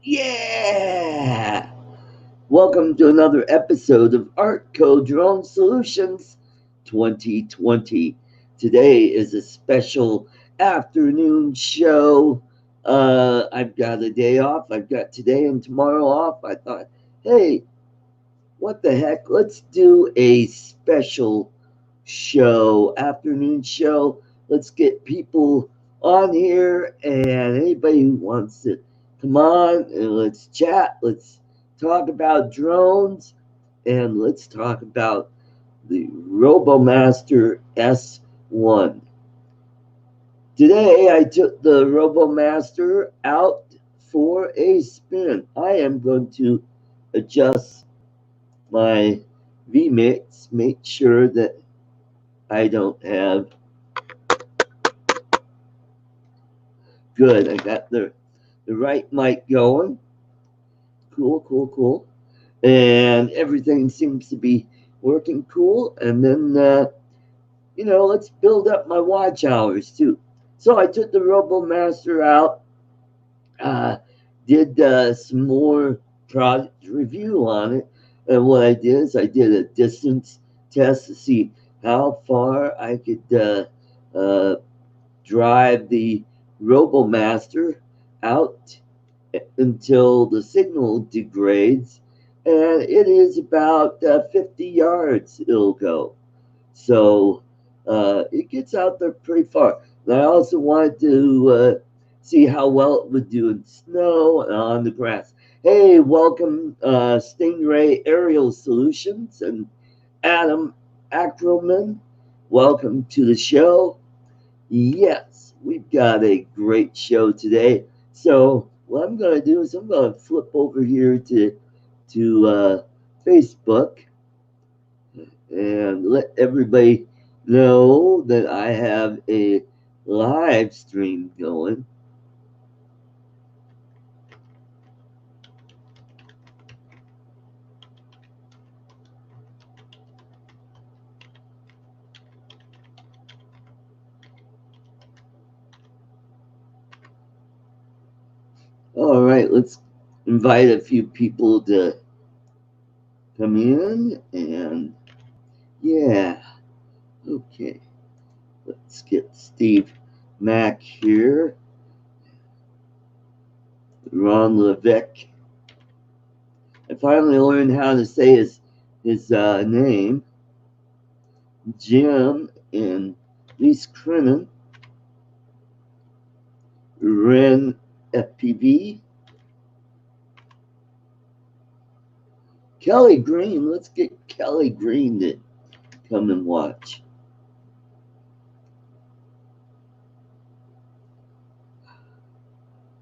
Yeah! Welcome to another episode of ArtCo Drone Solutions 2020. Today is a special afternoon show. I've got a day off. I've got today and tomorrow off. I thought, hey, what the heck? Let's do a special show, afternoon show. Let's get people on here and anybody who wants to come on and let's chat. Let's talk about drones and let's talk about the Robomaster S1. Today I took the Robomaster out for a spin. I am going to adjust my VMix, make sure that I don't have. Good, I got the right mic going. Cool, cool, cool. And everything seems to be working cool. And then, let's build up my watch hours too. So I took the Robomaster out, uh, did some more project review on it. And what I did is I did a distance test to see how far I could drive the Robomaster out until the signal degrades, and it is about 50 yards it'll go. So it gets out there pretty far. And I also wanted to see how well it would do in snow and on the grass. Hey, welcome Stingray Aerial Solutions and Adam Ackerman. Welcome to the show. Yes, we've got a great show today. So what I'm going to do is I'm going to flip over here to Facebook and let everybody know that I have a live stream going. All right, let's invite a few people to come in and yeah, okay. Let's get Steve Mack here. Ron Levesque. I finally learned how to say his name. Jim and Lise Crennan. Ren FPV. Kelly Green. Let's get Kelly Green to come and watch.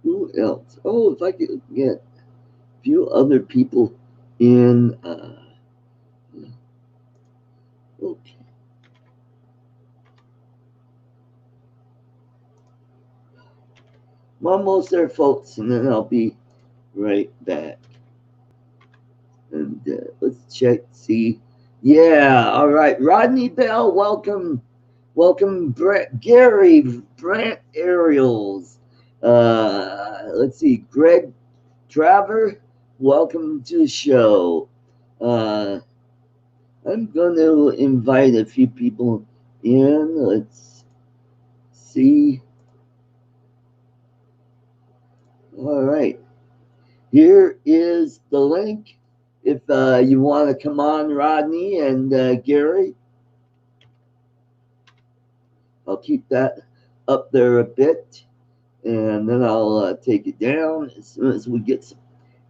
Who else? Oh, if I could get a few other people in. Okay. I'm almost there, folks, and then I'll be right back. And let's check, see. Yeah, all right. Rodney Bell, welcome. Welcome, Brett, Gary, Brant Ariels. Let's see, Greg Traver, welcome to the show. I'm going to invite a few people in. Let's see. All right. Here is the link. If you want to come on, Rodney and Gary, I'll keep that up there a bit, and then I'll take it down as soon as we get some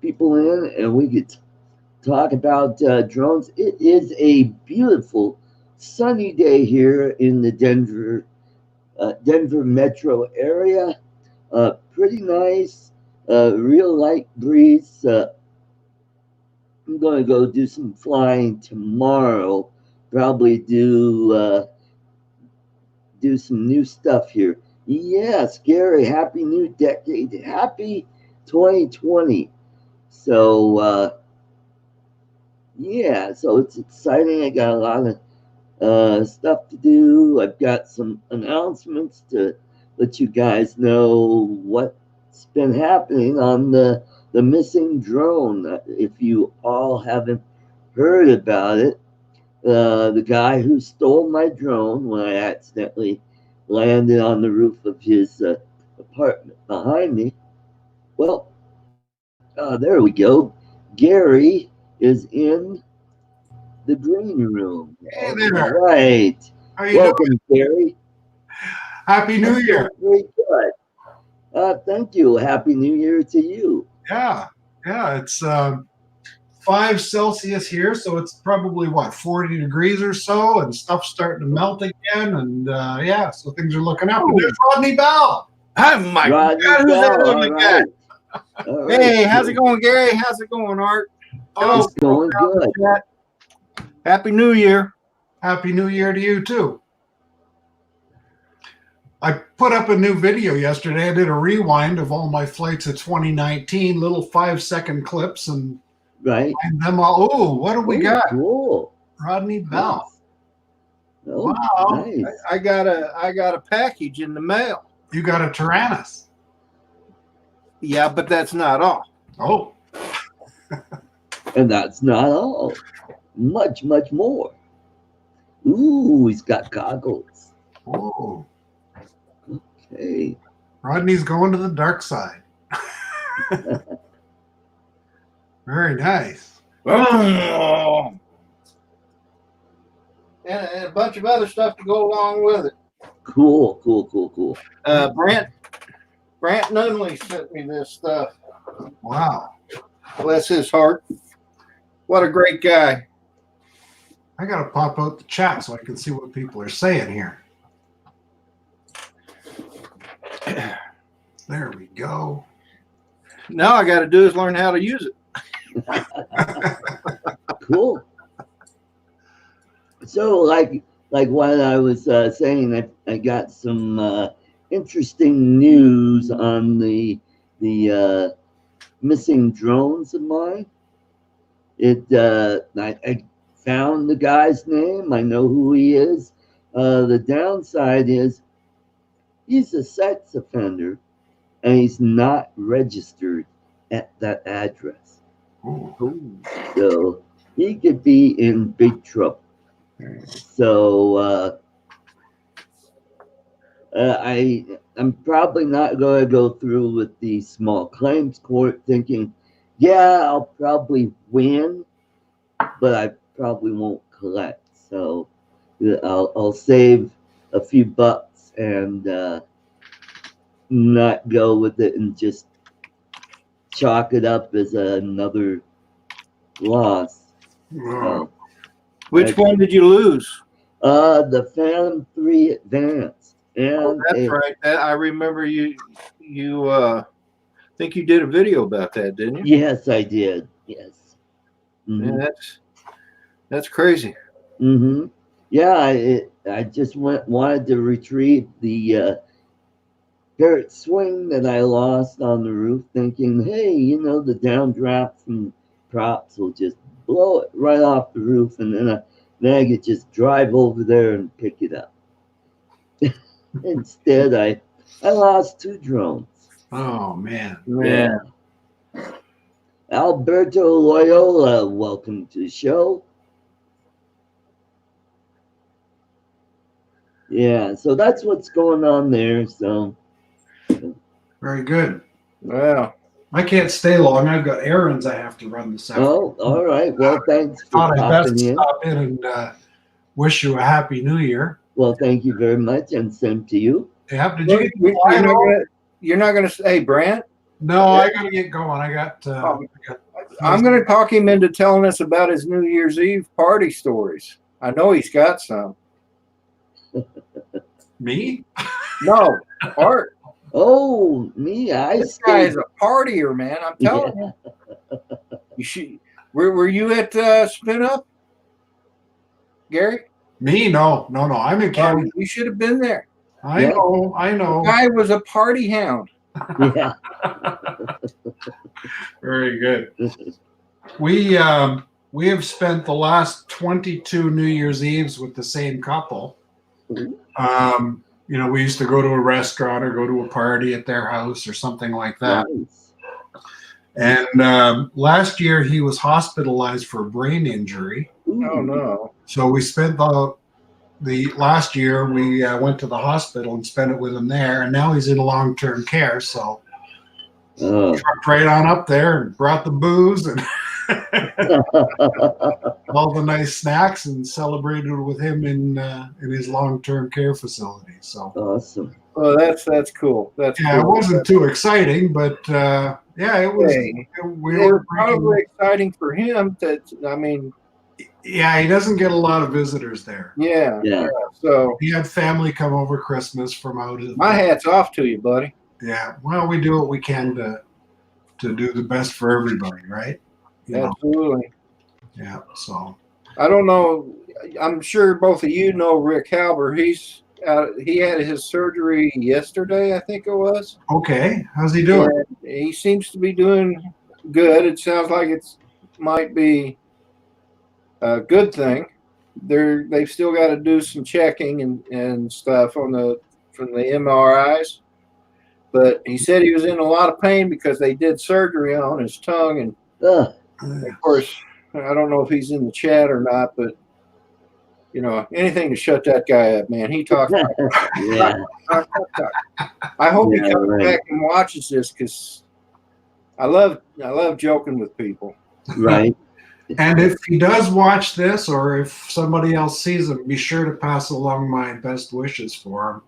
people in and we get to talk about drones. It is a beautiful sunny day here in the Denver metro area. Pretty nice, real light breeze. I'm going to go do some flying tomorrow. Probably do some new stuff here. Yes, Gary, happy new decade. Happy 2020. So, yeah, so it's exciting. I got a lot of stuff to do. I've got some announcements to let you guys know what's been happening on the the missing drone. If you all haven't heard about it, the guy who stole my drone when I accidentally landed on the roof of his apartment behind me. Well, there we go. Gary is in the green room. Hey All there. right. How you doing? Welcome, Gary. Happy New I'm Year. doing very good. Thank you. Happy New Year to you. Yeah. It's 5 Celsius here, so it's probably what, 40 degrees or so, and stuff's starting to melt again. And yeah, so things are looking up. And there's Rodney Bell. Oh my Rodney God, who's that Bell, ugly all guy? right. All right. Hey, how's it going, Gary? How's it going, Art? Oh, It's going good. Happy New Year. Happy New Year to you too. I put up a new video yesterday. I did a rewind of all my flights of 2019, little 5-second clips, and Right. them all. Oh, what do we got? Cool. Rodney Bell. Nice. Oh, Wow. nice. I got a package in the mail. You got a Tyrannus. Yeah, but that's not all. Oh, And that's not all. Much, much more. Ooh, he's got goggles. oh. Hey. Rodney's going to the dark side. Very nice. Oh. And a bunch of other stuff to go along with it. Cool. Brant Nunley sent me this stuff. Wow. Bless his heart. What a great guy. I got to pop out the chat so I can see what people are saying here. There we go. Now I got to do is learn how to use it. Cool. So, like what I was saying, I got some interesting news on the missing drones of mine. I found the guy's name. I know who he is. The downside is he's a sex offender, and he's not registered at that address. Ooh. So he could be in big trouble. So I'm probably not going to go through with the small claims court thinking, yeah, I'll probably win, but I probably won't collect. So I'll save a few bucks and not go with it and just chalk it up as another loss. So, Which one did you lose? the Phantom 3 Advanced. And That's right. I remember you think you did a video about that, didn't you? Yes, I did. Yes. Yeah, that's crazy. Mm-hmm. Yeah, I just wanted to retrieve the parrot swing that I lost on the roof, thinking, hey, the downdraft from props will just blow it right off the roof, and then I could just drive over there and pick it up. Instead, I lost 2 drones. Oh, man. Yeah. Alberto Loyola, welcome to the show. Yeah, so that's what's going on there. So Very good. Wow. I can't stay long. I've got errands I have to run this afternoon. Oh, all right. Well, thanks for Thought I'd best popping in. stop in and wish you a happy New Year. Well, thank you very much, and same to you. Yeah, did you get the flight home? You're not gonna say, Brant? No, I got to get going. I got I'm going to talk him into telling us about his New Year's Eve party stories. I know he's got some. me? No, Art. Oh, me, This guy is a partier, man. I'm telling you. You should. Were you at Spin Up, Gary? Me? No. I'm in Canada. You should have been there. I know. The guy was a party hound. Yeah. Very good. We have spent the last 22 New Year's Eves with the same couple. We used to go to a restaurant or go to a party at their house or something like that. Nice. And last year he was hospitalized for a brain injury. Oh no. So we spent the last year we went to the hospital and spent it with him there, and now he's in long-term care. So trucked right on up there and brought the booze and all the nice snacks and celebrated with him in his long-term care facility. So awesome. Well, that's cool. That's yeah, cool. it wasn't too exciting, but yeah, it was. Hey, We it were was probably exciting for him. I mean, yeah, he doesn't get a lot of visitors there. yeah. So he had family come over Christmas from out of. My hat's off to you, buddy. Yeah, well, we do what we can to do the best for everybody, right? Absolutely. Yeah. So I don't know. I'm sure both of you know Rick Halber. He had his surgery yesterday, I think it was. Okay, how's he doing? And he seems to be doing good. It sounds like it might be a good thing. They've still got to do some checking and stuff from the MRIs. But he said he was in a lot of pain because they did surgery on his tongue, and of course, I don't know if he's in the chat or not, but anything to shut that guy up, man. He talks. Yeah. I hope he comes back and watches this because I love joking with people. Right. And if he does watch this, or if somebody else sees him, be sure to pass along my best wishes for him.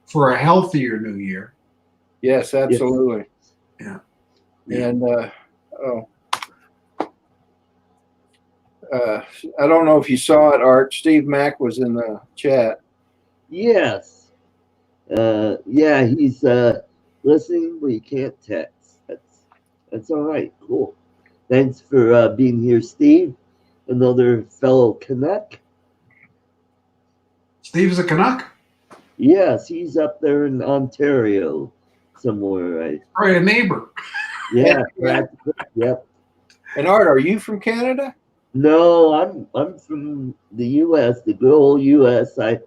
For a healthier new year. Yes, absolutely. Yeah. And I don't know if you saw it, Art. Steve Mack was in the chat. Yes. Yeah, he's listening, but you can't text. That's all right. Cool. Thanks for being here, Steve. Another fellow Canuck. Steve's a Canuck? Yes, he's up there in Ontario somewhere, right? Right, a neighbor. Yeah, practically. Yep. And Art, are you from Canada? No, I'm from the U.S., the good old U.S. I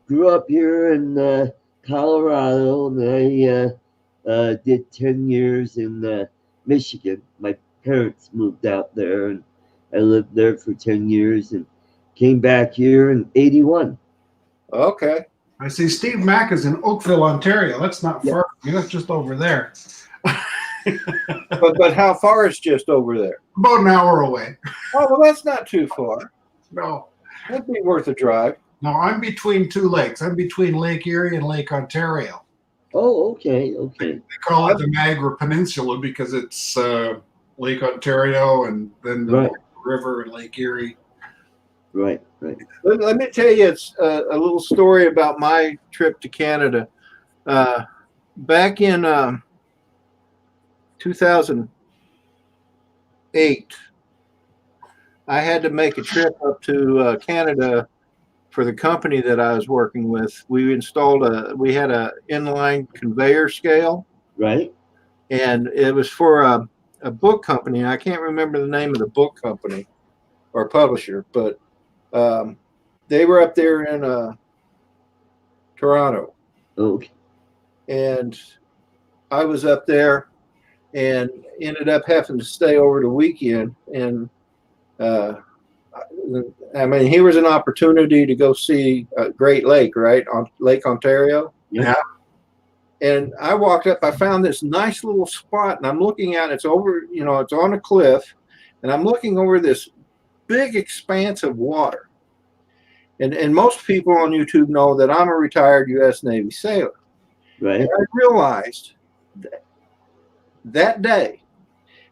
grew up here in Colorado, and I did 10 years in Michigan. My parents moved out there, and I lived there for 10 years and came back here in 81. Okay. I see Steve Mack is in Oakville, Ontario. That's not far. That's just over there. but how far is just over there? About an hour away. Oh, well, that's not too far. No. That'd be worth a drive. No, I'm between two lakes. I'm between Lake Erie and Lake Ontario. Oh, okay. They call it the Niagara Peninsula because it's Lake Ontario and then the river and Lake Erie. Right. Let me tell you a little story about my trip to Canada. Back in 2008, I had to make a trip up to Canada for the company that I was working with. We had a inline conveyor scale. Right. And it was for a book company. I can't remember the name of the book company or publisher, but they were up there in Toronto. Okay. And I was up there and ended up having to stay over the weekend. And here was an opportunity to go see Great Lake, right? On Lake Ontario. Yeah. And I walked up, I found this nice little spot, and I'm looking at it. It's over, it's on a cliff, and I'm looking over this big expanse of water. And most people on YouTube know that I'm a retired U.S. Navy sailor. Right. And I realized that day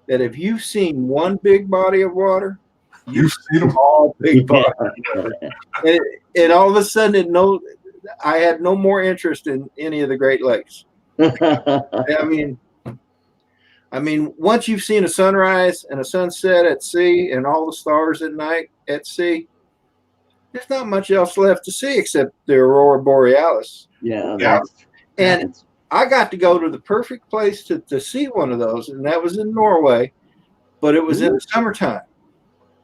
that if you've seen one big body of water, you've seen them all big bodies. And all of a sudden, I had no more interest in any of the Great Lakes. I mean, once you've seen a sunrise and a sunset at sea and all the stars at night at sea, there's not much else left to see except the Aurora Borealis. Yeah. And I got to go to the perfect place to see one of those, and that was in Norway, but it was in the summertime.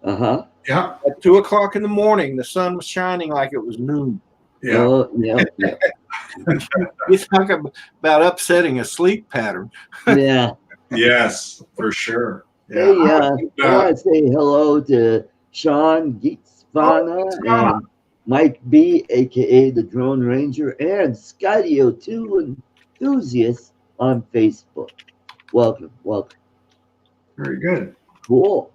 Uh-huh. Yeah. At 2:00 in the morning, the sun was shining like it was noon. Yeah. Yeah. You talk about upsetting a sleep pattern. Yeah. Yes, for sure. Yeah. Hey, I want to say hello to Sean Gietzvana and Mike B, aka the Drone Ranger, and Skydio2 enthusiast on Facebook. Welcome, welcome. Very good. Cool.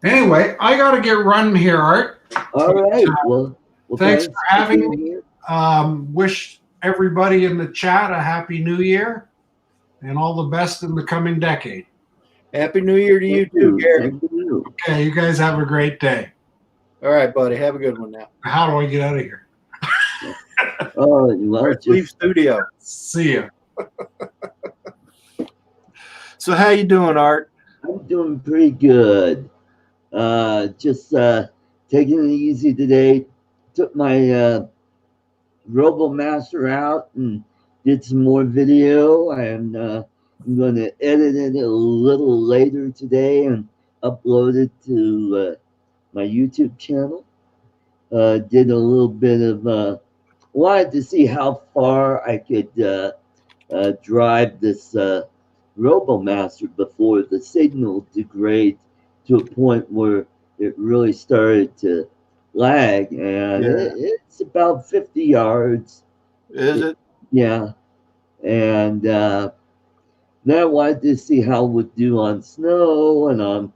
Anyway, I got to get running here, Art. All right. Well, Thanks for having being me. here. Wish everybody in the chat a happy new year and all the best in the coming decade. Happy New Year to you Thank too, you. Gary. Same to you. Okay, you guys have a great day. All right, buddy. Have a good one now. How do I get out of here? Oh, well, Let's leave studio. See ya. So how you doing, Art? I'm doing pretty good. Just taking it easy today. Took my Robomaster out and did some more video, and I'm going to edit it a little later today and upload it to my YouTube channel. Did a little bit of wanted to see how far I could drive this Robomaster before the signal degrades to a point where it really started to lag, and it's about 50 yards. Is it? Yeah, and then I wanted to see how it would do on snow and on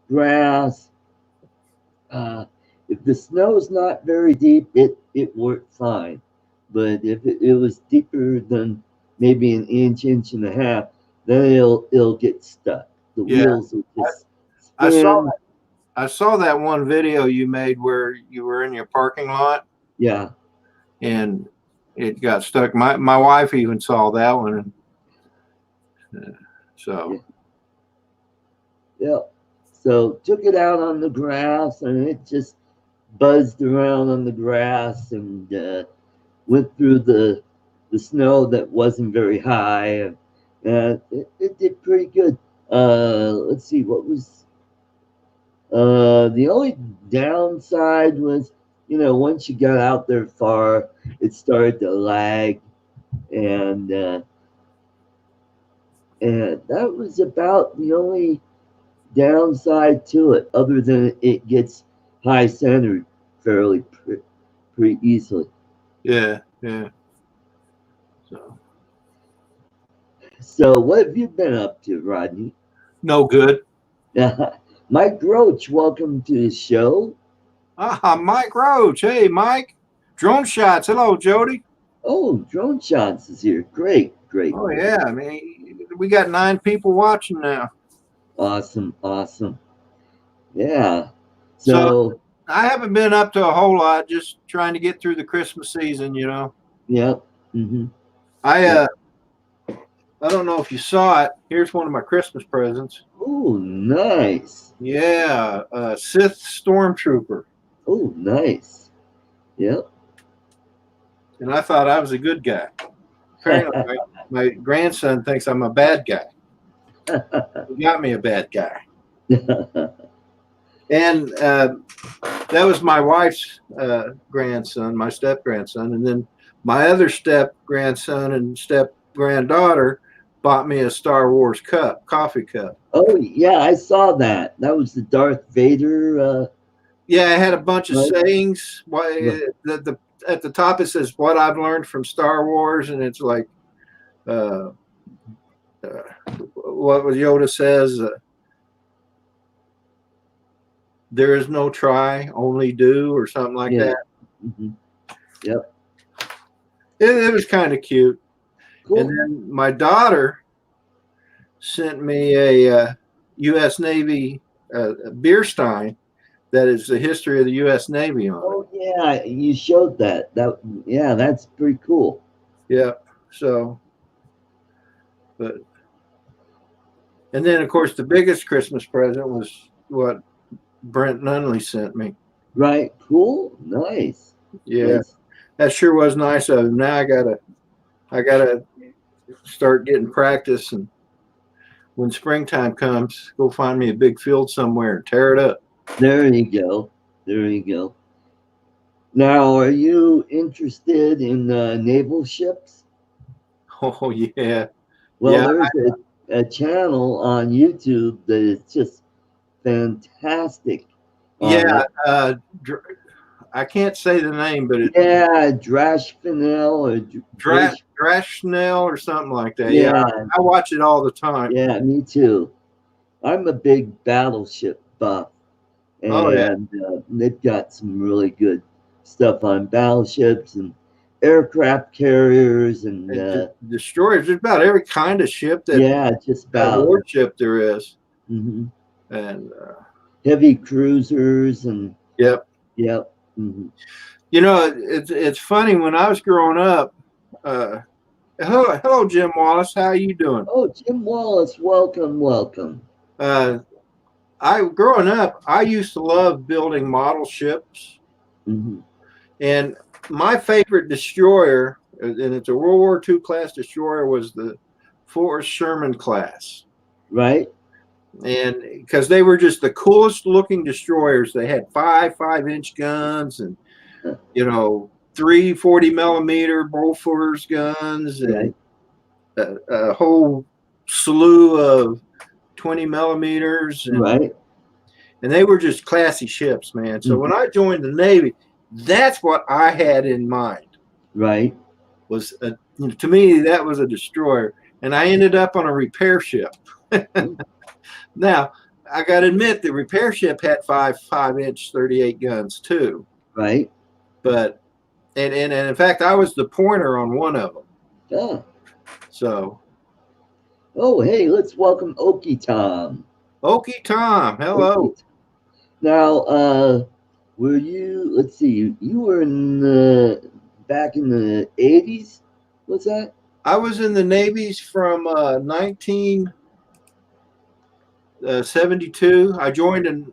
grass. If the snow's not very deep, it worked fine. But if it was deeper than maybe an inch and a half, then it'll get stuck. The wheels will just spin. I saw that one video you made where you were in your parking lot. Yeah. And it got stuck. My wife even saw that one. So. Yeah. So took it out on the grass, and it just buzzed around on the grass and went through the snow that wasn't very high, and it did pretty good. Let's see, what was the only downside was, once you got out there far, it started to lag, and that was about the only downside to it, other than it gets high centered fairly pretty easily. Yeah. So what have you been up to, Rodney? No good. Mike Roach, welcome to the show. Mike Roach. Hey, Mike. Drone Shots. Hello, Jody. Oh, Drone Shots is here. Great. Oh, yeah. I mean, we got 9 people watching now. Awesome. Yeah. So I haven't been up to a whole lot, just trying to get through the Christmas season, Yep. Mm-hmm. I don't know if you saw it. Here's one of my Christmas presents. Oh, nice. Yeah, Sith Stormtrooper. Oh, nice. Yep. And I thought I was a good guy. Apparently, my grandson thinks I'm a bad guy. He got me a bad guy. And that was my wife's grandson, my step-grandson. And then my other step-grandson and step-granddaughter bought me a Star Wars coffee cup. Oh, yeah, I saw that. That was the Darth Vader. Yeah, it had a bunch of sayings. At the top it says what I've learned from Star Wars, and it's like what Yoda says. There is no try, only do, or something like that. Mm-hmm. Yep. It was kind of cute. Cool. And then my daughter sent me a U.S. Navy beer stein that is the history of the U.S. Navy on it. Oh, yeah, you showed that. Yeah, that's pretty cool. Yeah. So, and then of course the biggest Christmas present was what Brent Nunley sent me. Right. Cool. Nice. Yeah. Nice. That sure was nice of him. Now I gotta start getting practice, and when springtime comes, go find me a big field somewhere and tear it up. There you go. Now, are you interested in naval ships? Oh yeah, Well, yeah, there's a channel on YouTube that is just fantastic on yeah. it. I can't say the name, but it Yeah, Drash Finel or Drash. Drashnell or something like that. Yeah, Yeah, I watch it all the time. yeah, me too. I'm a big battleship buff, Oh yeah, and they've got some really good stuff on battleships and aircraft carriers, and and destroyers. There's about every kind of ship that yeah, just about. warship there is, Hmm. and Heavy cruisers, and yep. yep. Hmm. You know, it's funny when I was growing up. Uh, hello, Jim Wallace. How you doing? Oh, Jim Wallace, welcome, welcome. Uh, I growing up, I used to love building model ships, Hmm. and my favorite destroyer, and it's a World War II class destroyer, was the Forrest Sherman class. Right? And because they were just the coolest looking destroyers, they had 5 5-inch guns, and you know, 3 40 millimeter Bofors guns, and Right. a whole slew of 20 millimeters, Right. and they were just classy ships, man. So when Hmm. I joined the Navy, that's what I had in mind. Right. Was to me that was a destroyer, and I ended up on a repair ship. Oh, Now I got to admit the repair ship had 5 5-inch 38 guns too, right. but and in fact I was the pointer on one of them. Ah. So Oh, hey, let's welcome Okie Tom. Okie Tom, hello. Okie. Now, were you? Let's see. You were in the back in the '80s. What's that? I was in the Navy's from 1972. I joined in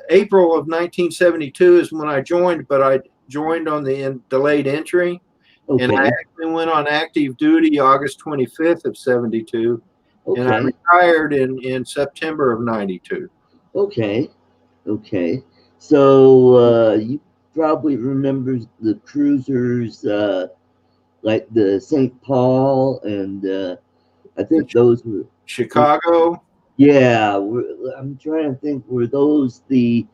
April of 1972 is when I joined, but I joined on the delayed entry, and I Okay. actually went on active duty August 25th of 72, and I Okay. retired in September of 92. Okay. Okay. So you probably remember the cruisers, like the St. Paul, and I The think those were. Chicago. Yeah, I'm trying to think. Were those the?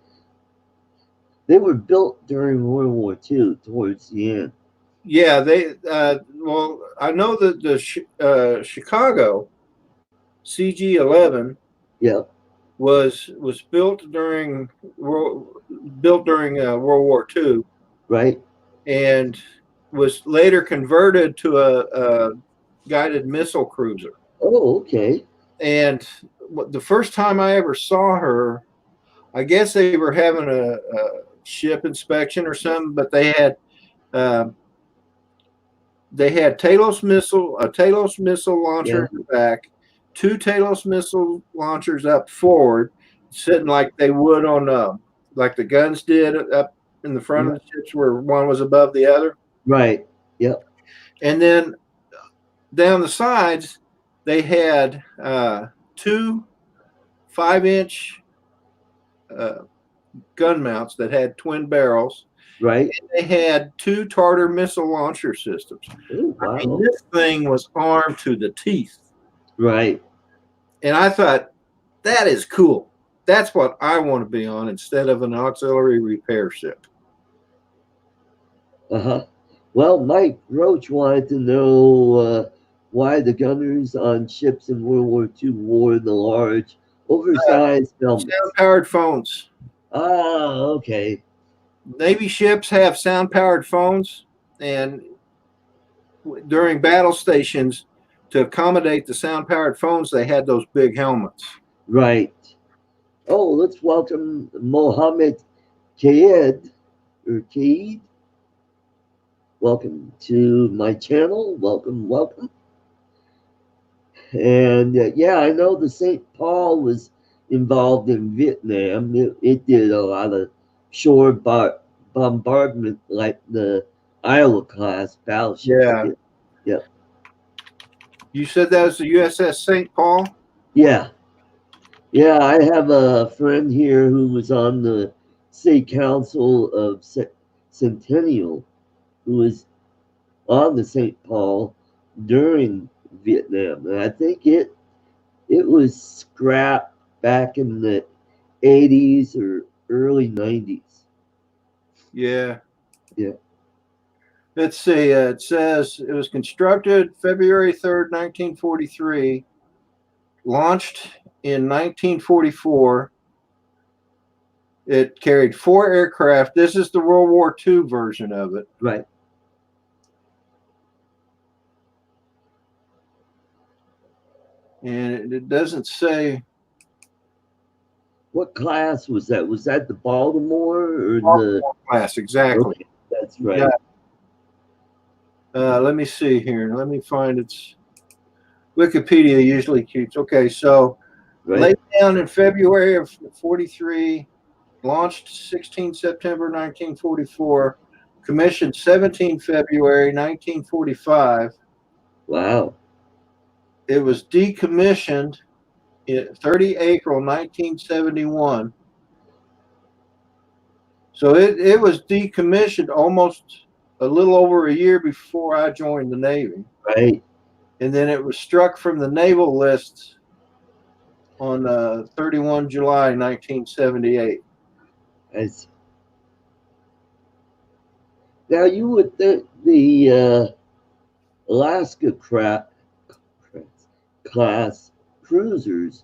They were built during World War II, towards the end. Yeah, they well, I know that the Chicago CG-11 Yep. was world, built during World War II, Right. and was later converted to a guided missile cruiser. Oh, okay. And the first time I ever saw her, I guess they were having a ship inspection or something, but uh, they had a Talos missile launcher Yeah. in the back, two Talos missile launchers up forward, sitting like they would on like the guns did up in the front of the ships, where one was above the other, Right. Yep. and then down the sides they had two 5-inch uh, gun mounts that had twin barrels. Right. They had two Tartar missile launcher systems. Oh, I mean, wow. this thing was armed to the teeth. Right. And I thought, that is cool. That's what I want to be on instead of an auxiliary repair ship. Uh-huh. Well, Mike Roach wanted to know why the gunners on ships in World War II wore the large, oversized Sound helmets. powered phones. Ah, okay. Navy ships have sound powered phones, and during battle stations, to accommodate the sound powered phones, they had those big helmets. Right. Oh, let's welcome Mohammed Kaid, or Kaid. Welcome to my channel. Welcome, welcome. And yeah, I know the St. Paul was involved in Vietnam. It did a lot of shore bombardment, like the Iowa class battleships Yeah. did. Yep. You said that was the USS St. Paul? Yeah. Yeah, I have a friend here who was on the State Council of Centennial, who was on the St. Paul during Vietnam, and I think it was scrapped back in the 80s or early 90s. Yeah. Yeah, Let's see. It says it was constructed February 3rd, 1943, launched in 1944. It carried 4 aircraft. This is the World War II version of it. right. And it doesn't say What class was that? Was that the Baltimore or the? class exactly. Okay, that's You right. let me see here. Let me find its Wikipedia usually keeps. Okay, so Right. laid down in February of 43, launched 16 September 1944, commissioned 17 February 1945. Wow. It was decommissioned 30 April 1971. So it was decommissioned almost a little over a year before I joined the Navy. Right. And then it was struck from the naval list on 31 July 1978. As now you would think the Alaska class cruisers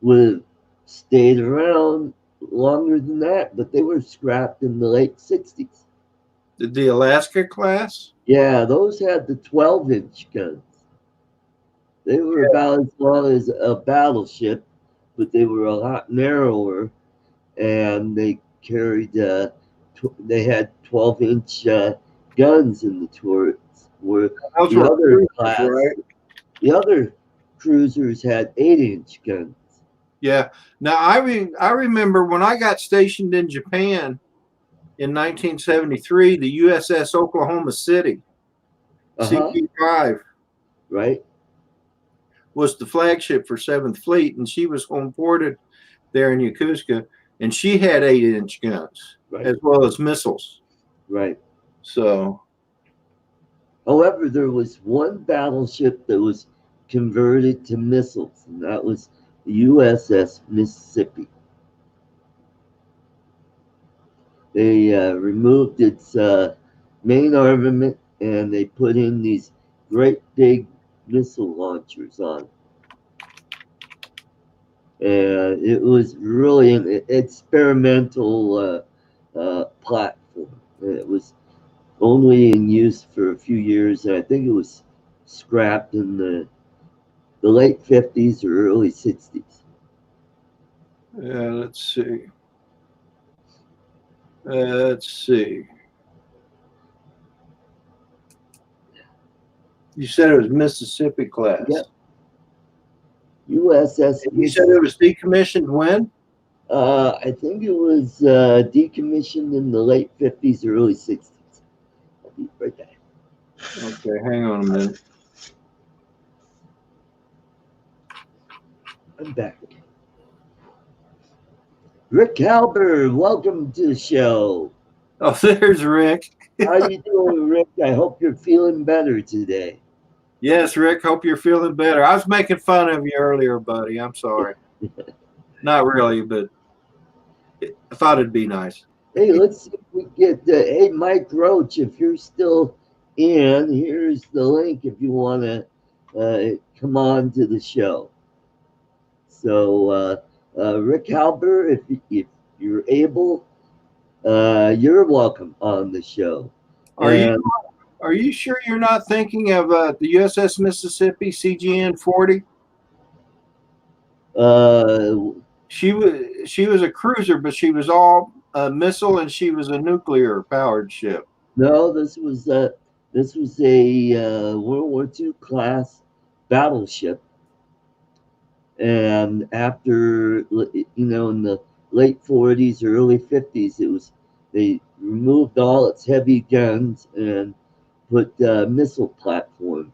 would have stayed around longer than that, but they were scrapped in the late 60s. The Alaska class? Yeah, those had the 12-inch guns. They were about as long as a battleship, but they were a lot narrower, and they carried they had 12-inch guns in the turrets. Where Those the were other cruisers, class, right? the other cruisers had 8-inch guns. Yeah. Now I remember when I got stationed in Japan in 1973, the USS Oklahoma City Uh huh. CP5 Right. was the flagship for 7th Fleet, and she was home ported there in Yokosuka, and she had 8-inch guns Right. as well as missiles. Right. So However, there was one battleship that was converted to missiles, and that was the USS Mississippi. They removed its main armament and they put in these great big missile launchers on it. And it was really an experimental platform. It was only in use for a few years, and I think it was scrapped in the late 50s or early 60s. yeah, let's see. Let's see. You said it was Mississippi class. Yep. USS And you said it was Mississippi. decommissioned when? I think it was decommissioned in the late 50s or early 60s. I'll be right back. Okay, hang on a minute. I'm back. Rick Halber, welcome to the show. Oh, there's Rick. How you doing, Rick? I hope you're feeling better today. Yes, Rick. Hope you're feeling better. I was making fun of you earlier, buddy. I'm sorry. Not really, but I thought it'd be nice. Hey, let's see if we get hey, Mike Roach, if you're still in, here's the link if you want to come on to the show. So, Rick Halber, if you're able, you're welcome on the show. Are you sure you're not thinking of the USS Mississippi CGN 40? She was a cruiser, but she was all a missile, and she was a nuclear powered ship. No, this was a World War II class battleship, and after in the late 40s or early 50s, they removed all its heavy guns and put missile platforms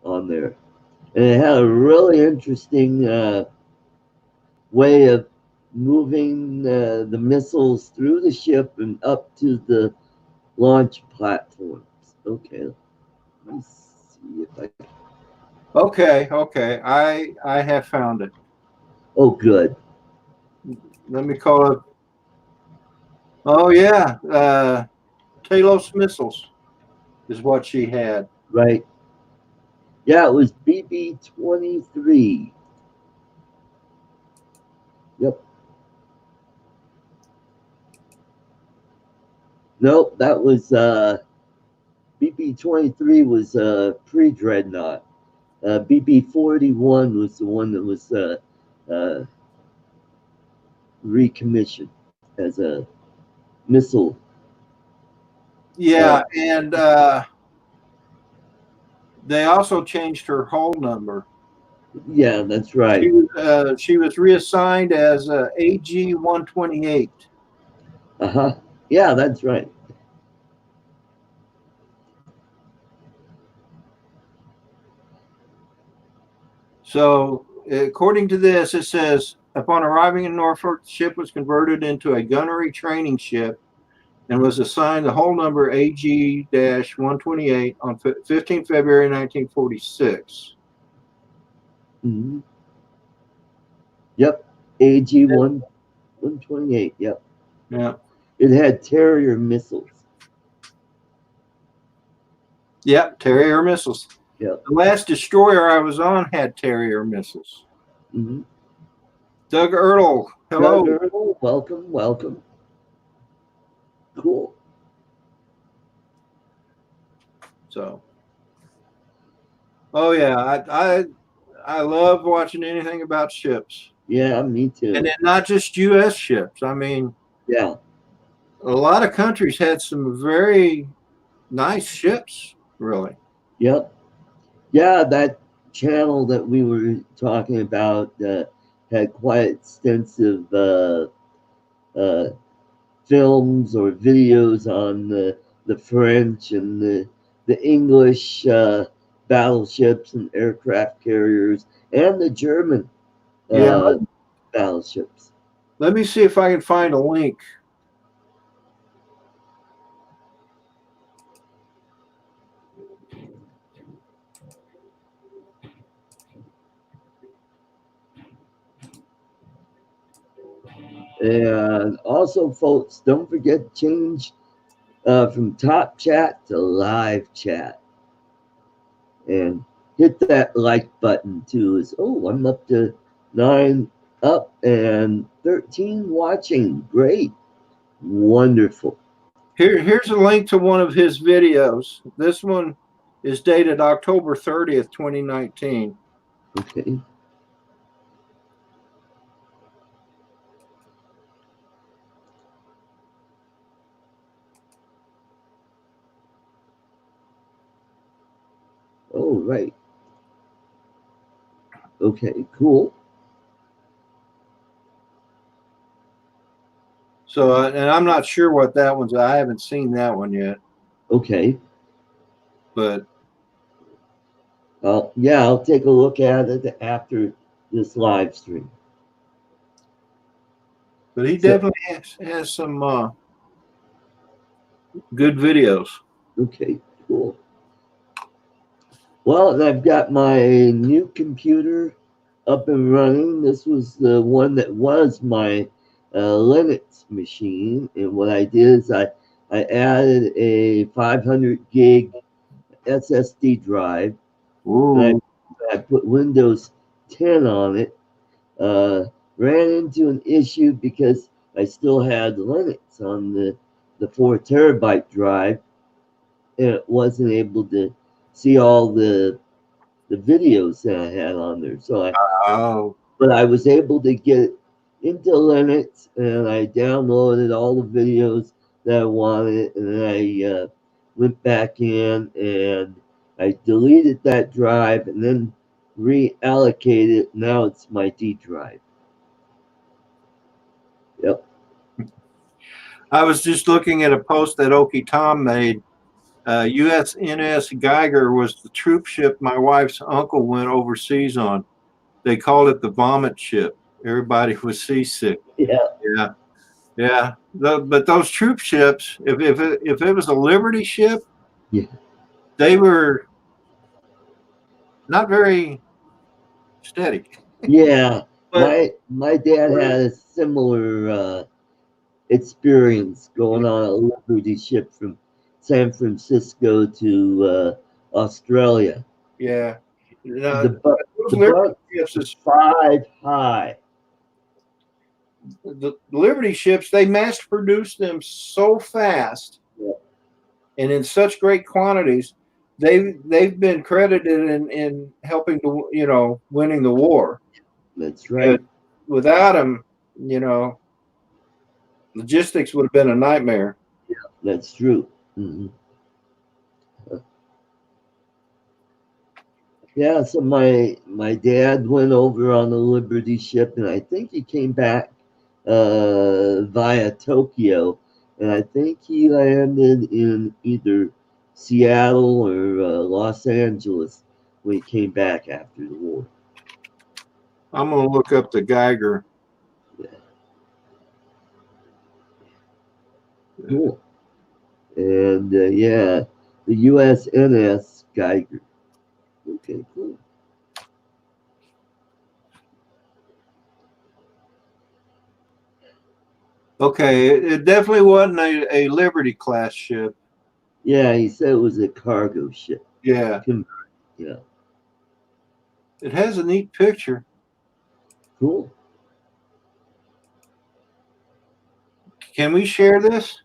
on there, and it had a really interesting way of moving the missiles through the ship and up to the launch platforms. Okay, let me see if I Okay, okay. I have found it. Oh, good. Let me call it. Oh yeah, Talos missiles is what she had. Right. Yeah, it was BB-23. Yep. Nope, that was BB-23 was pre-dreadnought. BB-41 was the one that was uh, recommissioned as a missile. Yeah, and they also changed her hull number. Yeah, that's right. She was reassigned as AG 128. Uh-huh. Yeah, that's right. So, according to this, it says upon arriving in Norfolk, the ship was converted into a gunnery training ship and was assigned the hull number AG 128 on 15 February 1946. Mm-hmm. Yep. AG 128. Yep. Yeah. It had Terrier missiles. Yep. Terrier missiles. Yep. The last destroyer I was on had Terrier missiles. Mm-hmm. Doug Ertl, hello. Doug Earl, welcome, welcome. Cool. So, oh yeah, I love watching anything about ships, Yeah, me too. and then not just U.S. ships. I mean, yeah, a lot of countries had some very nice ships, really. yep. Yeah, that channel that we were talking about had quite extensive uh, films or videos on the French and the English battleships and aircraft carriers and the German Yeah, battleships. let me see if I can find a link. And also, folks, don't forget to change from top chat to live chat. And hit that like button too. I'm up to 9 up and 13 watching. Great. Wonderful. Here's a link to one of his videos. This one is dated October 30th, 2019. Okay. Oh, right. Okay, cool. So, and I'm not sure what that one's. I haven't seen that one yet, Okay. but Yeah, I'll take a look at it after this live stream. he So, definitely has some good videos. okay, cool. Well, and I've got my new computer up and running. This was the one that was my Linux machine. And what I did is I added a 500 gig SSD drive. And Ooh. I put Windows 10 on it. Uh, Ran into an issue because I still had Linux on the 4 terabyte drive. And it wasn't able to see all the videos that I had on there. Oh. But I was able to get into Linux and I downloaded all the videos that I wanted, and then I went back in and I deleted that drive and then reallocated it. Now it's my D drive. Yep. I was just looking at a post that Okie Tom made. USNS Geiger was the troop ship my wife's uncle went overseas on. They called it the vomit ship. Everybody was seasick. Yeah. Yeah, yeah. But those troop ships, if it was a Liberty ship, Yeah. they were not very steady. Yeah, But my dad had a similar experience going on a Liberty ship from San Francisco to Australia. yeah, The no, bu- those the Liberty bus ships was is 5 high. the Liberty ships. They mass produced them so fast Yeah, and in such great quantities. They've been credited in helping to winning the war. that's But right. without them, logistics would have been a nightmare. That's true. Mhm. Yeah, so my dad went over on the Liberty ship, and I think he came back via Tokyo, and I think he landed in either Seattle or Los Angeles when he came back after the war. I'm gonna look up the Geiger. Yeah, cool. And yeah, the USNS Geiger. Okay, cool. Okay, it definitely wasn't a Liberty class ship. Yeah, he said it was a cargo ship. Yeah, Yeah, it has a neat picture. cool. Can we share this?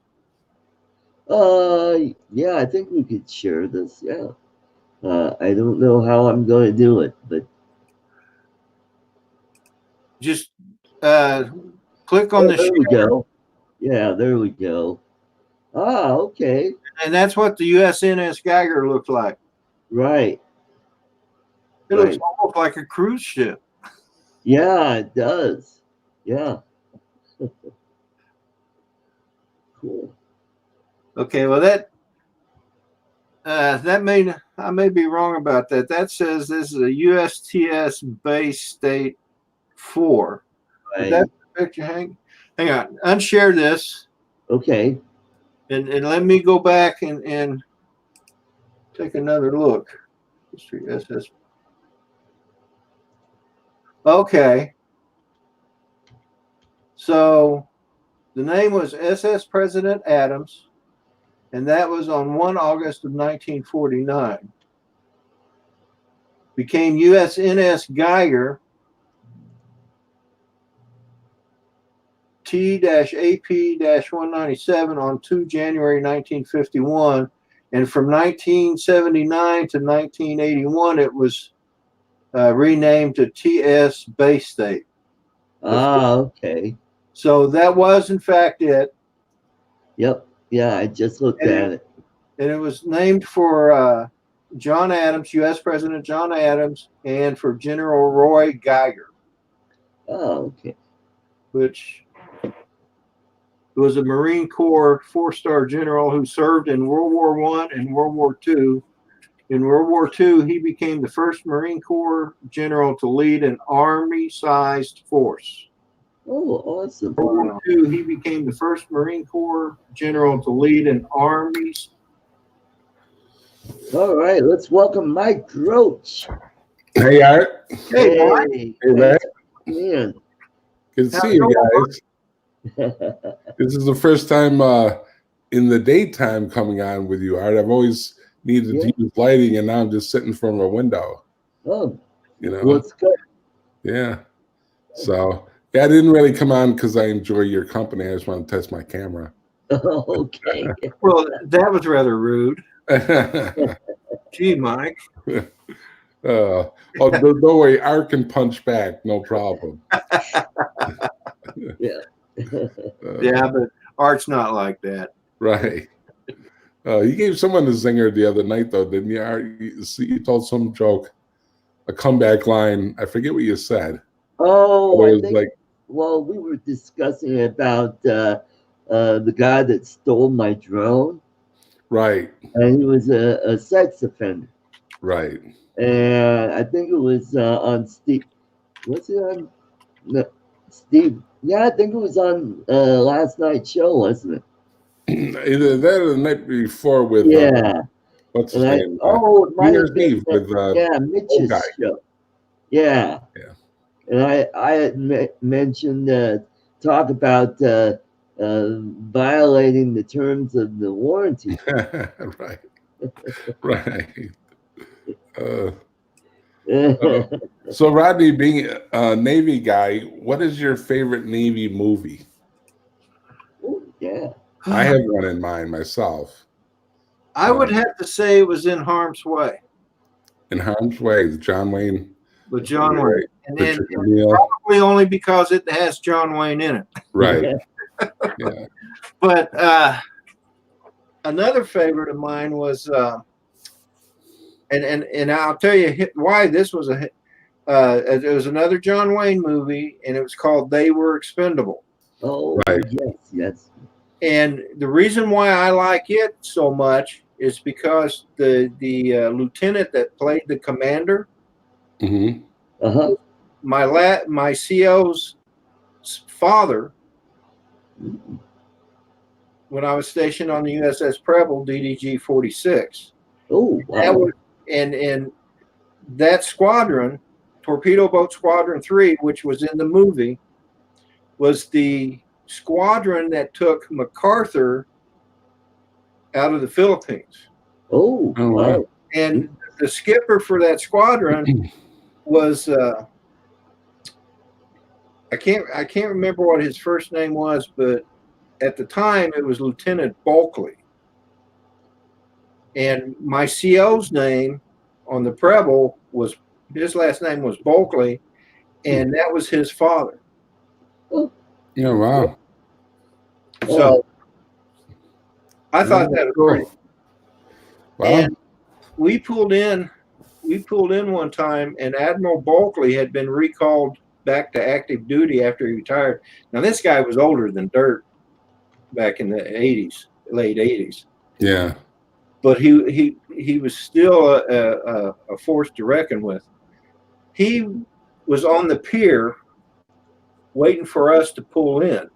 Yeah, I think we could share this. Yeah. I don't know how I'm going to do it, but Just click on oh, the there we share, go. Yeah, there we go. Ah, okay. and that's what the USNS Geiger looked like. Right, It looks right. almost like a cruise ship. Yeah, it does. Yeah, cool. Okay, well that may I may be wrong about that. That says this is a USTS base state 4. Is that Right. the picture, Hank? Hang on, unshare this Okay. and let me go back and take another look. History SS. Okay, so the name was SS President Adams, and that was on 1 August of 1949. Became USNS Geiger T-AP-197 on 2 January 1951, and from 1979 to 1981 it was renamed to TS Bay State. Ah, okay. So that was in fact it. Yep. Yeah, I just looked And at it. it was named for John Adams, U.S. President John Adams, and for General Roy Geiger, Oh, okay. which was a Marine Corps 4-star general who served in World War I and World War II. In World War II, he became the first Marine Corps general to lead an army-sized force. Oh, awesome. In World War II, he became the first Marine Corps general to lead an army. All right, let's welcome Mike Roach. Hey, Art. Hey, Mike. Hey, Hey, man. thanks for coming in. Good to How's see you it going? guys. This is the first time in the daytime coming on with you, Art. I've always needed to use lighting, and now I'm just sitting from a window. Oh, You know? well, it's good. Yeah. So, yeah, I didn't really come on because I enjoy your company. I just want to test my camera. Okay. Well, that was rather rude. Gee, Mike. Oh, don't worry. Art can punch back. No problem. Yeah. Yeah, but Art's not like that. Right. You gave someone a zinger the other night, though, didn't you, Art? You told some joke, a comeback line. I forget what you said. Oh, But it I was think. like, Well, we were discussing about the guy that stole my drone, right, and he was a sex offender. right. And I think it was on Steve. Was it on? No, Steve. Yeah, I think it was on last night's show, wasn't it? Either that or the night before with Yeah. What's his And name? it New might have Year's been Eve with yeah, old guy. Mitch's show. Yeah. Yeah. And I had mentioned talk about violating the terms of the warranty. Right. Right. Uh, so, Rodney, being a Navy guy, what is your favorite Navy movie? Ooh, yeah. I have one in mind myself. I would have to say it was In Harm's Way In Harm's Way, the John Wayne. with John Wayne. And then Richard O'Neill. probably only because it has John Wayne in it. Right. Yeah. But another favorite of mine was, and I'll tell you why this was a hit. It was another John Wayne movie, and it was called They Were Expendable. Oh, Right. yes. And the reason why I like it so much is because the lieutenant that played the commander, Mm-hmm. Uh-huh. my CO's father, when I was stationed on the USS Preble, DDG 46. Oh, wow. That was, and that squadron, Torpedo Boat Squadron 3, which was in the movie, was the squadron that took MacArthur out of the Philippines. Oh, Oh, wow. wow. And the skipper for that squadron was I can't remember what his first name was, but at the time it was Lieutenant Bulkley. And my CO's name on the Preble was, his last name was Bulkley, and that was his father. Yeah, wow. So I thought that was pretty. Wow. And we pulled in one time, and Admiral Bulkley had been recalled back to active duty after he retired. Now this guy was older than dirt back in the 80s, late 80s. Yeah. But he was still a force to reckon with. He was on the pier waiting for us to pull in,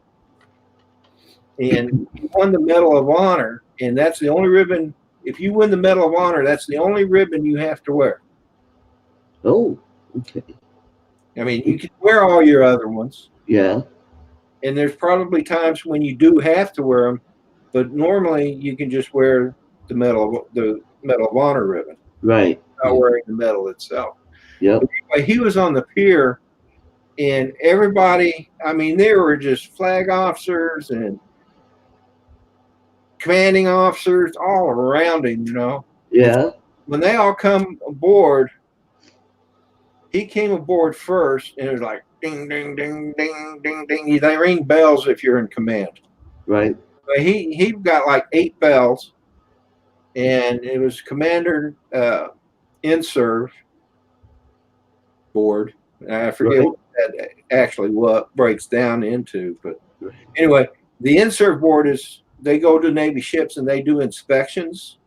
and he won the Medal of Honor, and that's the only ribbon. If you win the Medal of Honor, that's the only ribbon you have to wear. Oh, okay. I mean, you can wear all your other ones, Yeah. and there's probably times when you do have to wear them, but normally you can just wear the Medal of Honor ribbon, Right. not wearing the medal itself. Yep. But anyway, he was on the pier, and everybody, I mean, there were just flag officers and commanding officers all around him, you know. Yeah. When they all come aboard, he came aboard first, and it was like ding, ding, ding, ding, ding, ding. They ring bells if you're in command. Right. But he got like 8 bells, and it was Commander in serve board. I forget what that actually what breaks down into, but anyway, the in serve board is they go to Navy ships and they do inspections,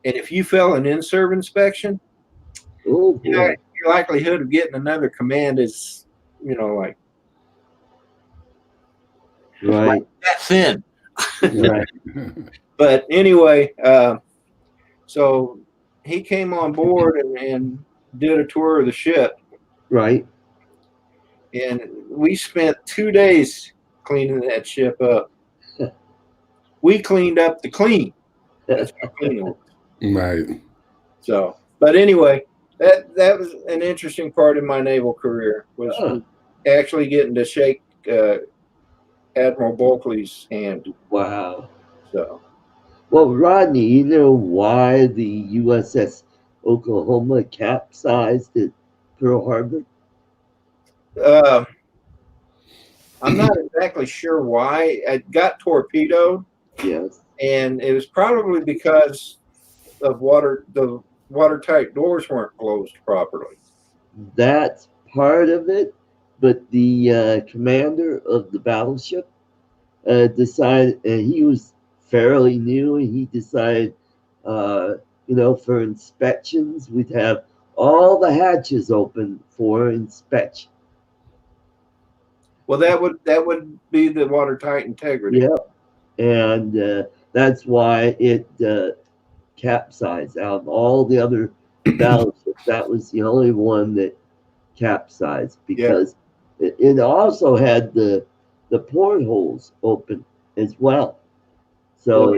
and if you fail an in serve inspection, Oh, you know, boy. your likelihood of getting another command is, you know, like Right. that thin. Right. But anyway, so he came on board and did a tour of the ship, Right. and we spent 2 days cleaning that ship up. We cleaned up the clean. That's how clean it was. Right. So, but anyway, that was an interesting part of my naval career, was actually getting to shake Admiral Bulkley's hand. Wow. So, Well, Rodney, you know why the USS Oklahoma capsized at Pearl Harbor? I'm not exactly sure why. It got torpedoed, Yes. and it was probably because of the watertight doors weren't closed properly. That's part of it, but the commander of the battleship decided, and he was fairly new, and he decided, for inspections, we'd have all the hatches open for inspection. Well, that would be the watertight integrity. Yep. And that's why it capsized. Out of all the other battleships, that was the only one that capsized because it also had the portholes open as well. So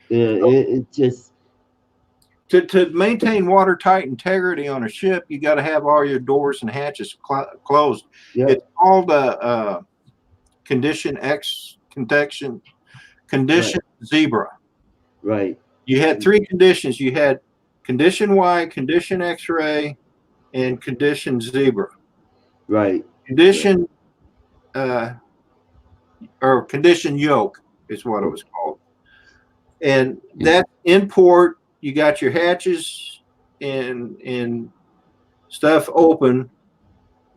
it just to maintain watertight integrity on a ship, you got to have all your doors and hatches closed. yeah, It's called condition zebra. right, You had three conditions. You had condition Y, condition X-ray, and condition zebra. right, Condition or condition yoke is what it was called. And that in port, you got your hatches and stuff open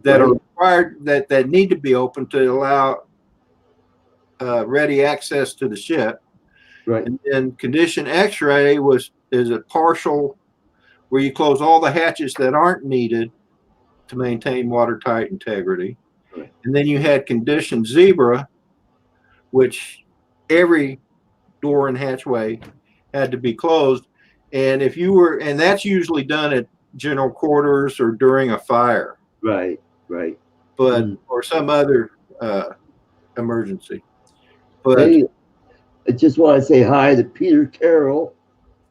that are required that need to be open to allow ready access to the ship. right, And then condition X-ray is a partial where you close all the hatches that aren't needed to maintain watertight integrity. right. And then you had condition zebra, which every door and hatchway had to be closed. And if you were, and that's usually done at general quarters or during a fire, Right. but or some other emergency. But hey, I just want to say hi to Peter Carroll.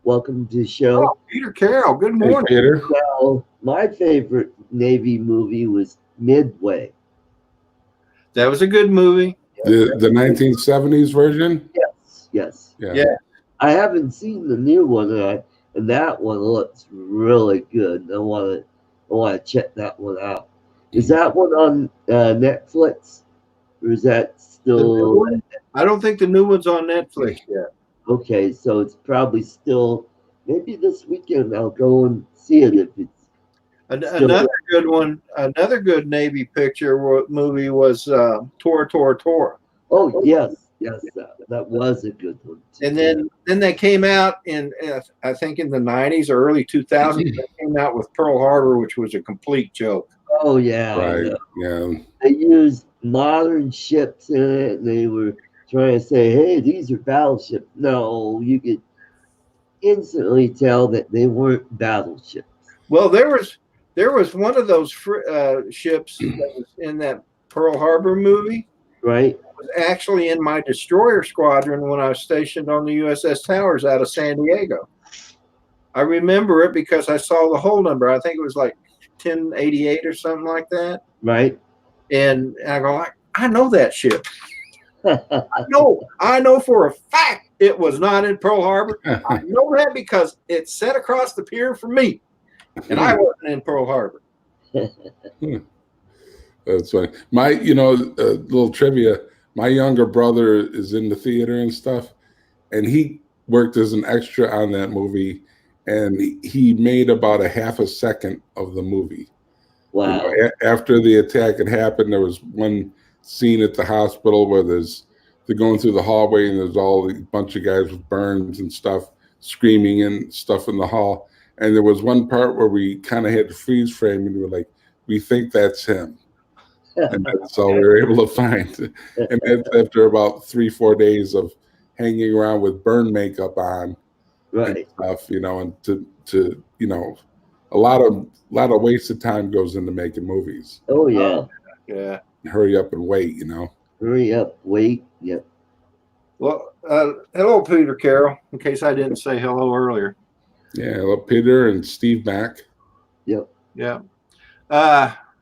Welcome to the show. Peter Carroll, good Hey, morning. Peter. Now, my favorite Navy movie was Midway. That was a good movie. The 1970s version? Yes. Yeah. I haven't seen the new one, and that one looks really good. I want to check that one out. Is that one on Netflix, or is that still? I don't think the new one's on Netflix yet. Okay, so it's probably still. Maybe this weekend I'll go and see it if it's. Another good one, another good Navy movie was Tora Tora Tora. Oh yes, that was a good one. And then they came out in I think in the 90s or early 2000s. They came out with Pearl Harbor, which was a complete joke. Oh yeah, Right. Yeah. They used modern ships in it, and they were trying to say, "Hey, these are battleships." No, you could instantly tell that they weren't battleships. Well, there was one of those ships that was in that Pearl Harbor movie. Right. Was actually in my destroyer squadron when I was stationed on the USS Towers out of San Diego. I remember it because I saw the whole number. I think it was like 1088 or something like that. Right. And I go, I know that ship. I know for a fact it was not in Pearl Harbor. I know that because it set across the pier from me, and I wasn't in Pearl Harbor. That's funny. My, little trivia. My younger brother is in the theater and stuff, and he worked as an extra on that movie, and he made about a half a second of the movie. Wow. After the attack had happened, there was one scene at the hospital where they're going through the hallway, and there's all a bunch of guys with burns and stuff screaming and stuff in the hall. And there was one part where we kind of had to freeze frame, and we were like, we think that's him. And that's all we were able to find. And that's after about 3-4 days of hanging around with burn makeup on, right, and stuff, and to a lot of wasted time goes into making movies. Oh yeah. Yeah. Hurry up and wait, Hurry up, wait. Yep. Well, hello, Peter Carroll. In case I didn't say hello earlier. Yeah, hello, Peter and Steve Mack. Yep. Yeah.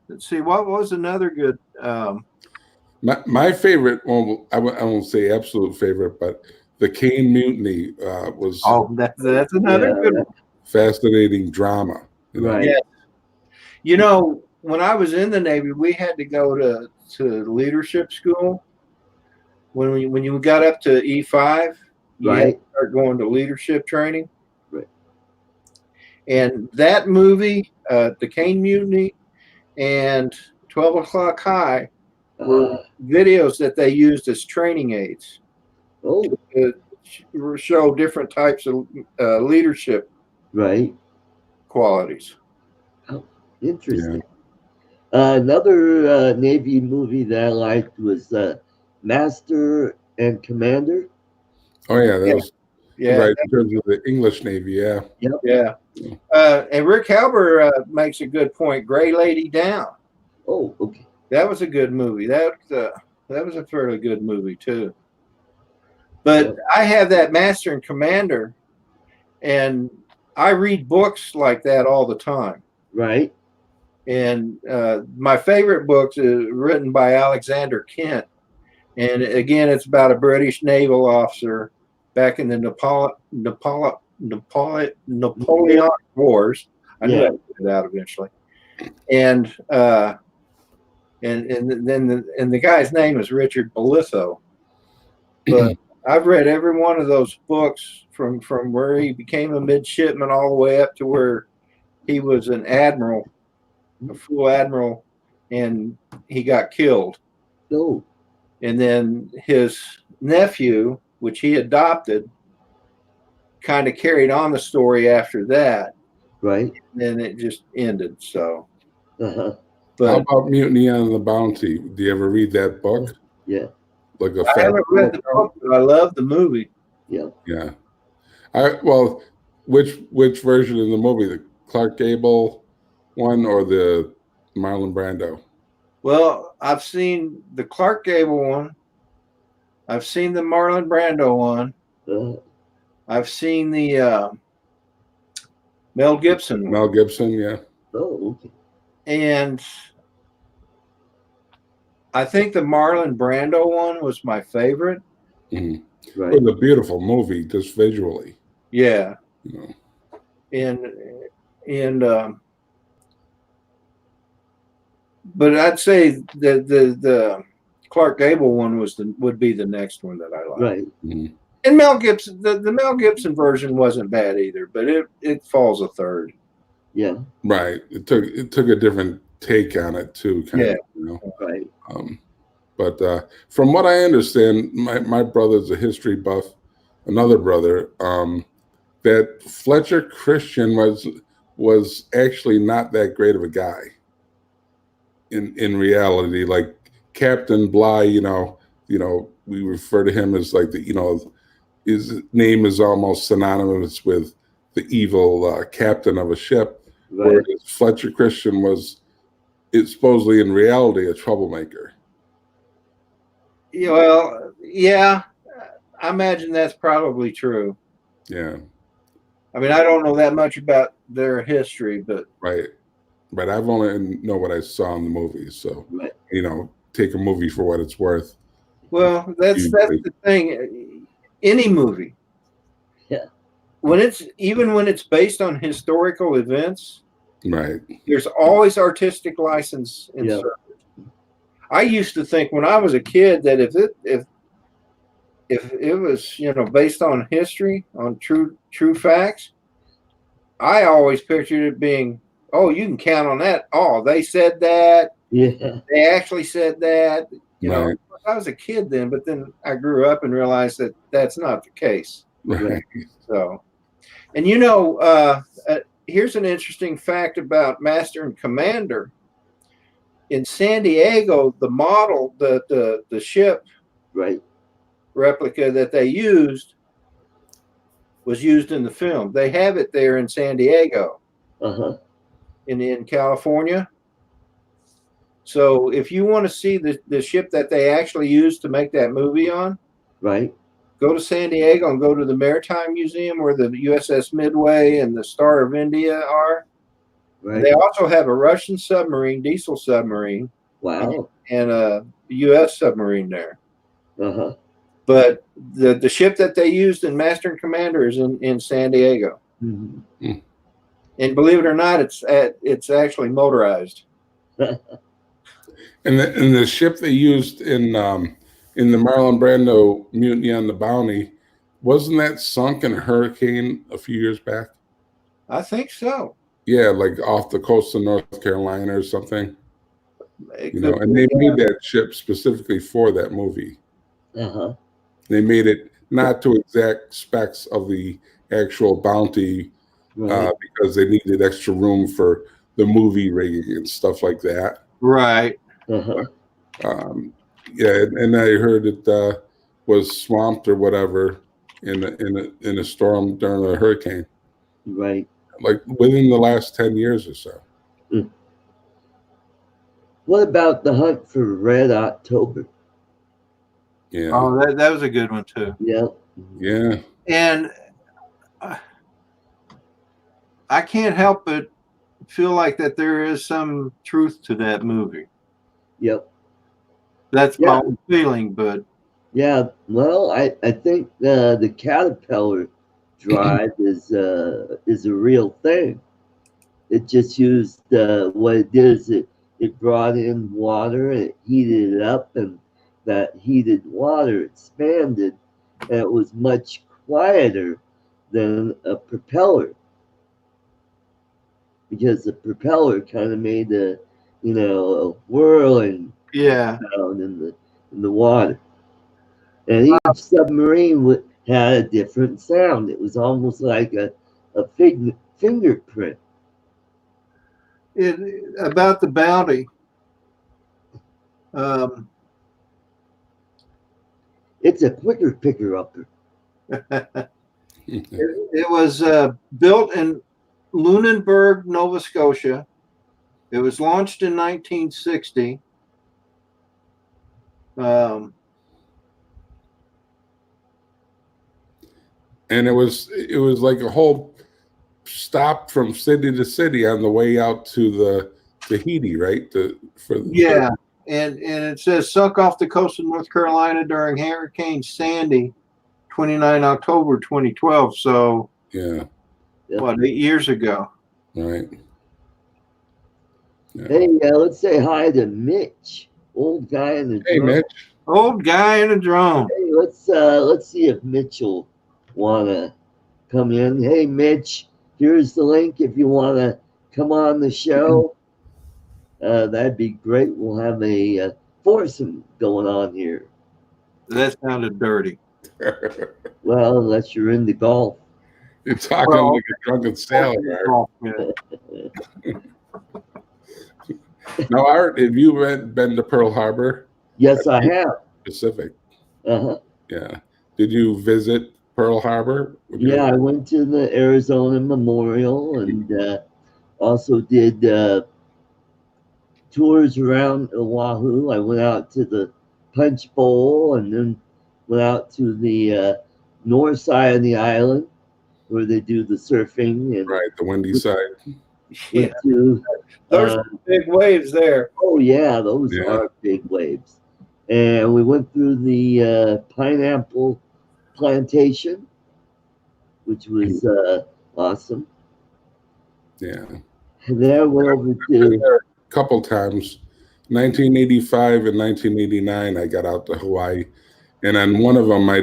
Let's see. What was another good? My favorite one, I won't say absolute favorite, but the Caine Mutiny was. Oh, that's another good one. Fascinating drama. Right. Yeah. When I was in the Navy, we had to go to leadership school. When you got up to E5, you had to start going to leadership training. Right. And that movie, the Caine Mutiny, and 12 O'Clock High were videos that they used as training aids to show different types of leadership qualities. Oh, interesting. Yeah. Another Navy movie that I liked was Master and Commander. Oh yeah, that was Yeah, right, in terms of the English Navy, yeah. yeah. And Rick Halber makes a good point. Gray Lady Down. Oh, okay. That was a good movie. That was a fairly good movie too. But I have that Master and Commander, and I read books like that all the time. Right. And my favorite book is written by Alexander Kent. And again, it's about a British naval officer back in the Napoleonic Wars. I knew I'd get it out eventually. And then the guy's name is Richard Belitho. But I've read every one of those books from where he became a midshipman all the way up to where he was an admiral, a full admiral, and he got killed. Oh. And then his nephew, which he adopted, kind of carried on the story after that. Right. And then it just ended. So, Uh-huh. but How about Mutiny on the Bounty? Do you ever read that book? Yeah. Like a I haven't read the book, but I love the movie. Yeah. Yeah. Well, which version of the movie? The Clark Gable one or the Marlon Brando? Well, I've seen the Clark Gable one. I've seen the Marlon Brando one. I've seen the Mel Gibson one. Mel Gibson, yeah. Oh, okay. And I think the Marlon Brando one was my favorite. Mm-hmm. Right. It was a beautiful movie, just visually. Yeah. You know. And but I'd say the Clark Gable one would be the next one that I like. Right. Mm-hmm. And Mel Gibson, the Mel Gibson version wasn't bad either, but it falls a third. Yeah. Right. It took a different take on it too, kind of, you know. Right. But from what I understand, my brother's a history buff, another brother, that Fletcher Christian was actually not that great of a guy in reality. Like Captain Bligh, you know, we refer to him as like his name is almost synonymous with the evil captain of a ship, Right. whereas Fletcher Christian is supposedly in reality a troublemaker. Yeah, well, yeah, I imagine that's probably true. Yeah. I mean, I don't know that much about their history, but Right. But I've only know what I saw in the movies, so Right. Take a movie for what it's worth. well, that's the thing. Any movie, Yeah. when it's based on historical events, Right. there's always artistic license inserted. I used to think when I was a kid that if it was based on history, on true facts, I always pictured it being, oh, you can count on that. Oh, they said that. Yeah. They actually said that. You know, Right. I was a kid then, but then I grew up and realized that that's not the case. Right. So, and here's an interesting fact about Master and Commander. In San Diego, the model, the ship Right. replica that they used was used in the film. They have it there in San Diego, Uh-huh. in California. So if you want to see the ship that they actually used to make that movie on, Right. go to San Diego and go to the Maritime Museum where the USS Midway and the Star of India are. Right. They also have a Russian submarine, diesel submarine, Wow. and a U.S. submarine there. Uh-huh. But the ship that they used in Master and Commander is in San Diego. Mm-hmm. And believe it or not, it's actually motorized. And the ship they used in the Marlon Brando Mutiny on the Bounty, wasn't that sunk in a hurricane a few years back? I think so. Yeah, like off the coast of North Carolina or something. It And they made that ship specifically for that movie. Uh-huh. They made it not to exact specs of the actual Bounty Right. because they needed extra room for the movie rigging and stuff like that. Right. Uh-huh. Yeah, and I heard it was swamped or whatever in a storm during a hurricane, Right. like within the last 10 years or so. Mm. What about the hunt for Red October? Yeah, Oh, that was a good one too. Yeah. yeah. And I can't help but feel like that there is some truth to that movie. Yep. That's my Yeah. own feeling, but Yeah. Well, I think the caterpillar drive is a real thing. It just used what it did is it brought in water and it heated it up, and that heated water expanded, and it was much quieter than a propeller, because the propeller kind of made a whirling yeah, sound in the water, and each submarine had a different sound. It was almost like a fingerprint. about the bounty. Um, It's a quicker picker upper. it was built in Lunenburg, Nova Scotia. It was launched in 1960. Um, And it was like a whole stop from city to city on the way out to the Tahiti, right? yeah, and it says sunk off the coast of North Carolina during Hurricane Sandy, 29 October 2012. So yeah, what, 8 years ago? right. Yeah. Hey, let's say hi to Mitch, old guy in the Hey, drum. Mitch. Old guy in a drone. Hey, let's see if Mitch will wanna come in. Hey, Mitch, here's the link if you wanna come on the show. That'd be great. We'll have a foursome going on here. That sounded dirty. Well, unless you're into golf. You're talking Well, like a drunken sailor, Art. Yeah. Now, Art, have you been to Pearl Harbor? Yes, I have. Pacific. Uh-huh. Yeah. Did you visit Pearl Harbor? Yeah, I went to the Arizona Memorial and also did tours around Oahu. I went out to the Punch Bowl and then went out to the north side of the island where they do the surfing, and Right, the windy side. went to There's big waves there. oh yeah, those Yeah. are big waves. And we went through the pineapple plantation, which was awesome. Yeah. And then I went over I've been to there a couple times. 1985 and 1989, I got out to Hawaii. And on one of them, I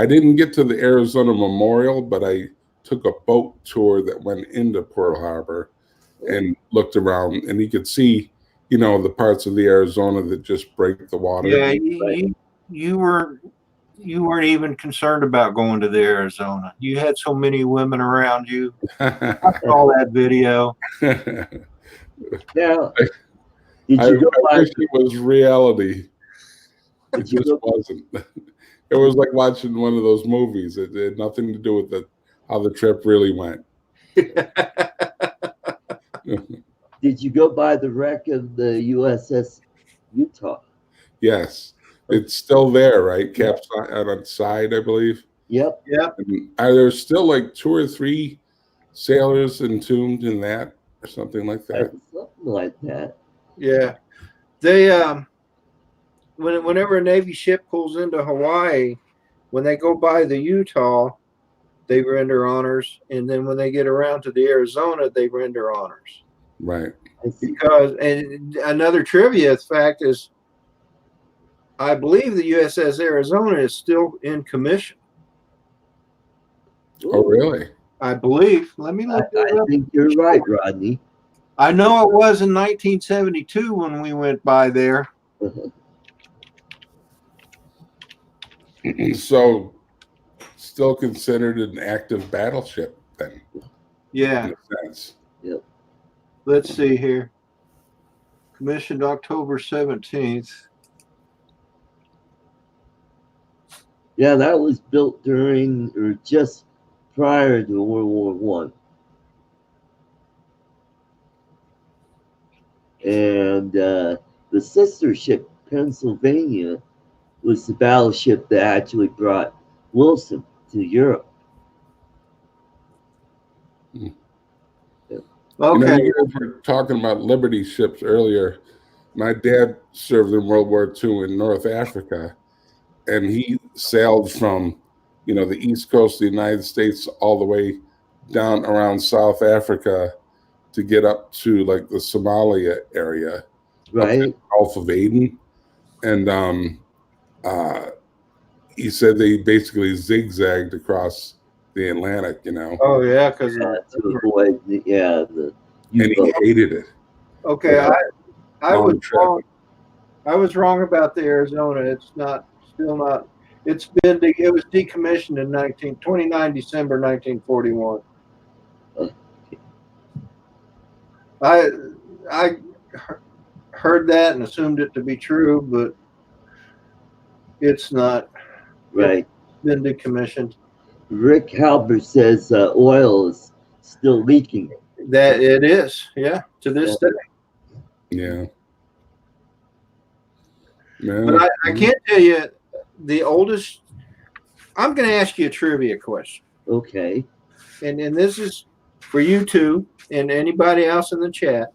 didn't get to the Arizona Memorial, but I took a boat tour that went into Pearl Harbor and looked around, and you could see, the parts of the Arizona that just break the water. Yeah, you weren't even concerned about going to the Arizona. You had so many women around you. I saw that video. now. Did I you go by? wish it was reality. It Did you just go? wasn't. It was like watching one of those movies. It had nothing to do with how the trip really went. Did you go by the wreck of the USS Utah? Yes, it's still there, right? Capsized on its side, I believe. Yep. Yep. And are there still like 2 or 3 sailors entombed in that, or something like that? Something like that. Yeah. They whenever a Navy ship pulls into Hawaii, when they go by the Utah, they render honors, and then when they get around to the Arizona, they render honors. Right. Because, and another trivia fact is, I believe the USS Arizona is still in commission. Oh, really? I believe. Let me look that I up. think you're right, Rodney. I know it was in 1972 when we went by there. So, still considered an active battleship then, Yeah. in a sense. Yep. Let's see here. Commissioned October 17th. Yeah, that was built during or just prior to World War One. And the sister ship Pennsylvania was the battleship that actually brought Wilson to Europe. Okay. You guys were talking about Liberty ships earlier. My dad served in World War II in North Africa, and he sailed from, the east coast of the United States all the way down around South Africa to get up to like the Somalia area, up in Right, the Gulf of Aden. And he said they basically zigzagged across the Atlantic, Oh yeah, because to avoid the and he U-boat. hated it. okay, Yeah. I was Long trip. wrong. I was wrong about the Arizona. It's still not. It was decommissioned in 29 December 1941. I heard that and assumed it to be true, but it's not. Right. It's been decommissioned. Rick Halber says oil is still leaking. That it is, yeah, to this day. Yeah. But I can't tell you the oldest. I'm going to ask you a trivia question. Okay. And this is for you two and anybody else in the chat.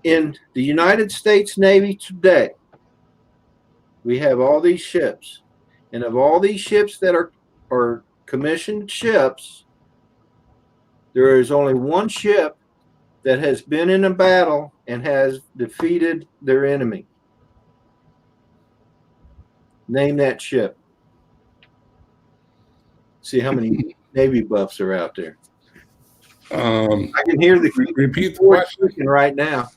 In the United States Navy today, we have all these ships. And of all these ships that are commissioned ships, there is only one ship that has been in a battle and has defeated their enemy. Name that ship. See how many Navy buffs are out there. I can hear the repeat the question right now.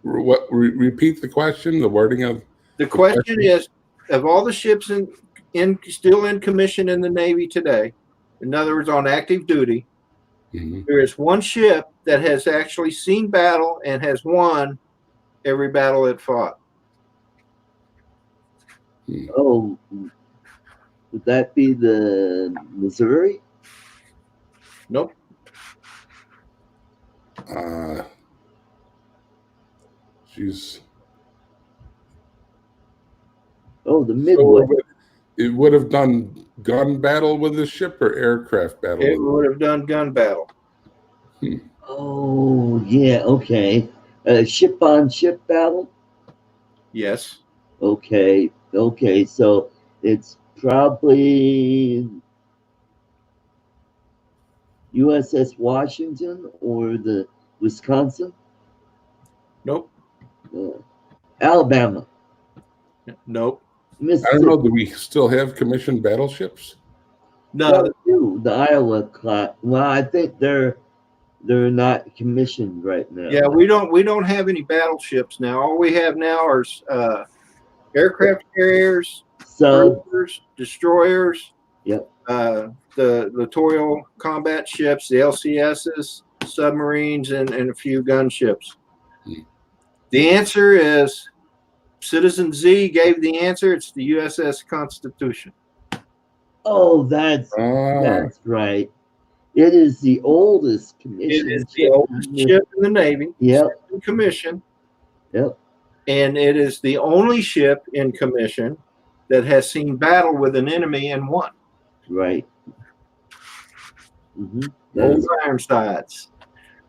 Repeat the question. The wording of the question is: of all the ships still in commission in the Navy today, in other words, on active duty, there is one ship that has actually seen battle and has won every battle it fought. Oh, would that be the Missouri? Nope. She's. Oh, the Midway. So it would have done gun battle with the ship or aircraft battle? It would have done gun battle. Oh, yeah, okay. Ship on ship battle? Yes. Okay, so it's probably USS Washington or the Wisconsin? Nope. Alabama. Nope. I don't know. Do we still have commissioned battleships? No, the Iowa class. Well, I think they're not commissioned right now. Yeah, we don't have any battleships now. All we have now are aircraft carriers, cruisers, destroyers. Yep. The littoral combat ships, the LCSs, submarines, and a few gunships. The answer is Citizen Z gave the answer. It's the USS Constitution. Oh, that's right. It is the oldest commissioned It is the oldest ship in the Navy. Yep. In commission. Yep. And it is the only ship in commission that has seen battle with an enemy and won. Right. Old Ironsides.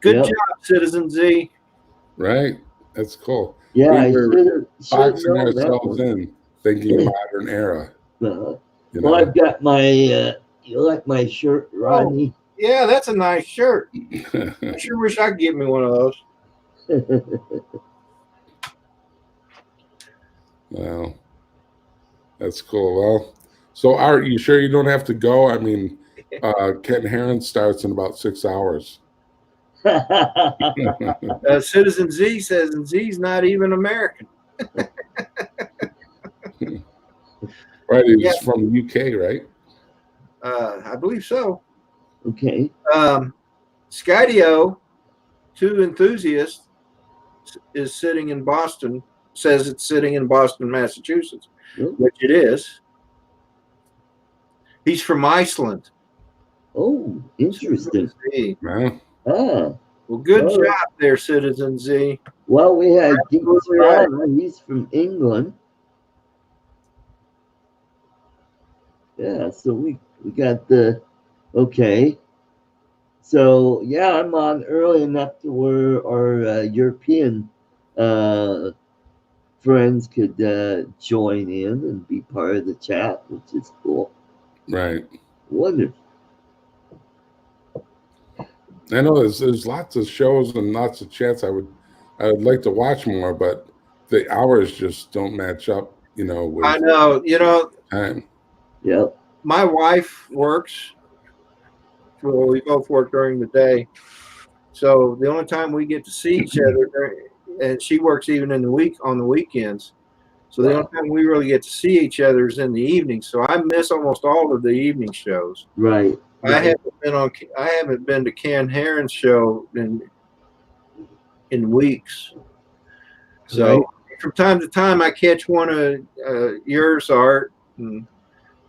Good job, Citizen Z. Right. That's cool. Yeah, we I were boxing known that ourselves in, thinking modern era. Well, I've got my. You like my shirt, Rodney? Oh, yeah, that's a nice shirt. I sure wish I could get me one of those. Wow, that's cool. Well, so Art, you sure you don't have to go? I mean, Ken Heron starts in about 6 hours. Citizen Z says, and Z's not even American. Right, he's from the UK, right? I believe so. Okay. Skydio, 2 Enthusiasts, is sitting in Boston. Says it's sitting in Boston, Massachusetts, which it is. He's from Iceland. Oh, interesting. Z. Well, Ah, Well, good Well, job there, Citizen Z. well, we had Geek Absolutely right. Spana. He's from England. Yeah, so we got the okay. So yeah, I'm on early enough to where our European uh, friends could join in and be part of the chat, which is cool. right. Wonderful. I know there's lots of shows and lots of chats I would like to watch more, but the hours just don't match up, with I know. time. Yep. My wife works. Well, we both work during the day, so the only time we get to see each other, and she works even in the week on the weekends. So the only time we really get to see each other is in the evening. So I miss almost all of the evening shows. Right. I haven't been to Ken Heron's show in weeks. So Right. from time to time, I catch one of yours, Art, and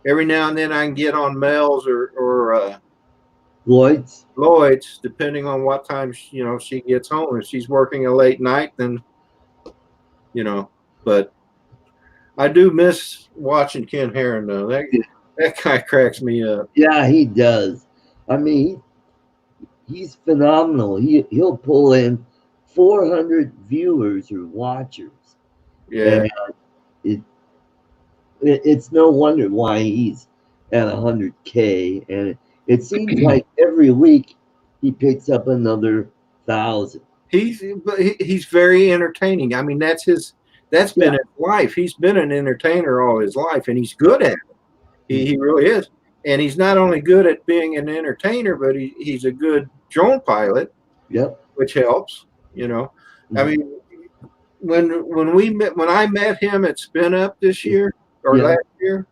every now and then I can get on Mel's or Lloyd's. Lloyd's, depending on what time she gets home. If she's working a late night, then But I do miss watching Ken Heron though. That guy cracks me up. Yeah, he does. I mean, he's phenomenal. He'll pull in 400 viewers or watchers. Yeah. And it's no wonder why he's at 100K. And it seems like every week he picks up another 1,000. He's very entertaining. I mean, that's been his life. He's been an entertainer all his life, and he's good at it. He really is. And he's not only good at being an entertainer, but he's a good drone pilot. Yep. Which helps. I mean, when I met him at Spin Up this year or last year,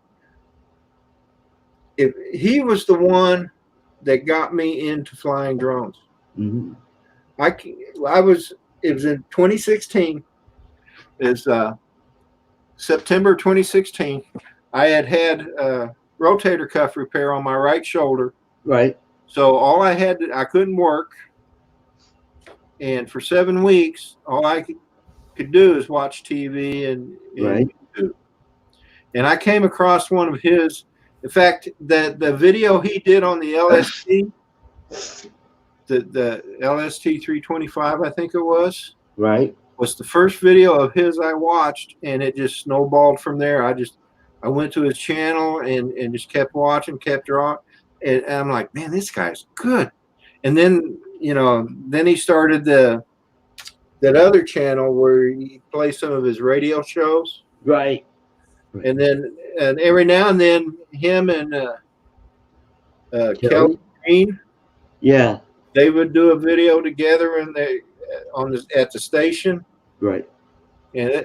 he was the one that got me into flying drones. Mm-hmm. It was in 2016. It's September 2016. I had rotator cuff repair on my right shoulder. Right. So I couldn't work. And for 7 weeks, all I could do is watch TV and YouTube. And I came across one of his. In fact, the video he did on the LST, the LST 325, I think it was. Right. Was the first video of his I watched, and it just snowballed from there. I went to his channel and just kept watching, kept drawing, and I'm like, man, this guy's good. And then then he started that other channel where he plays some of his radio shows. Right. And every now and then him and Kelly Green, they would do a video together at the station. Right. And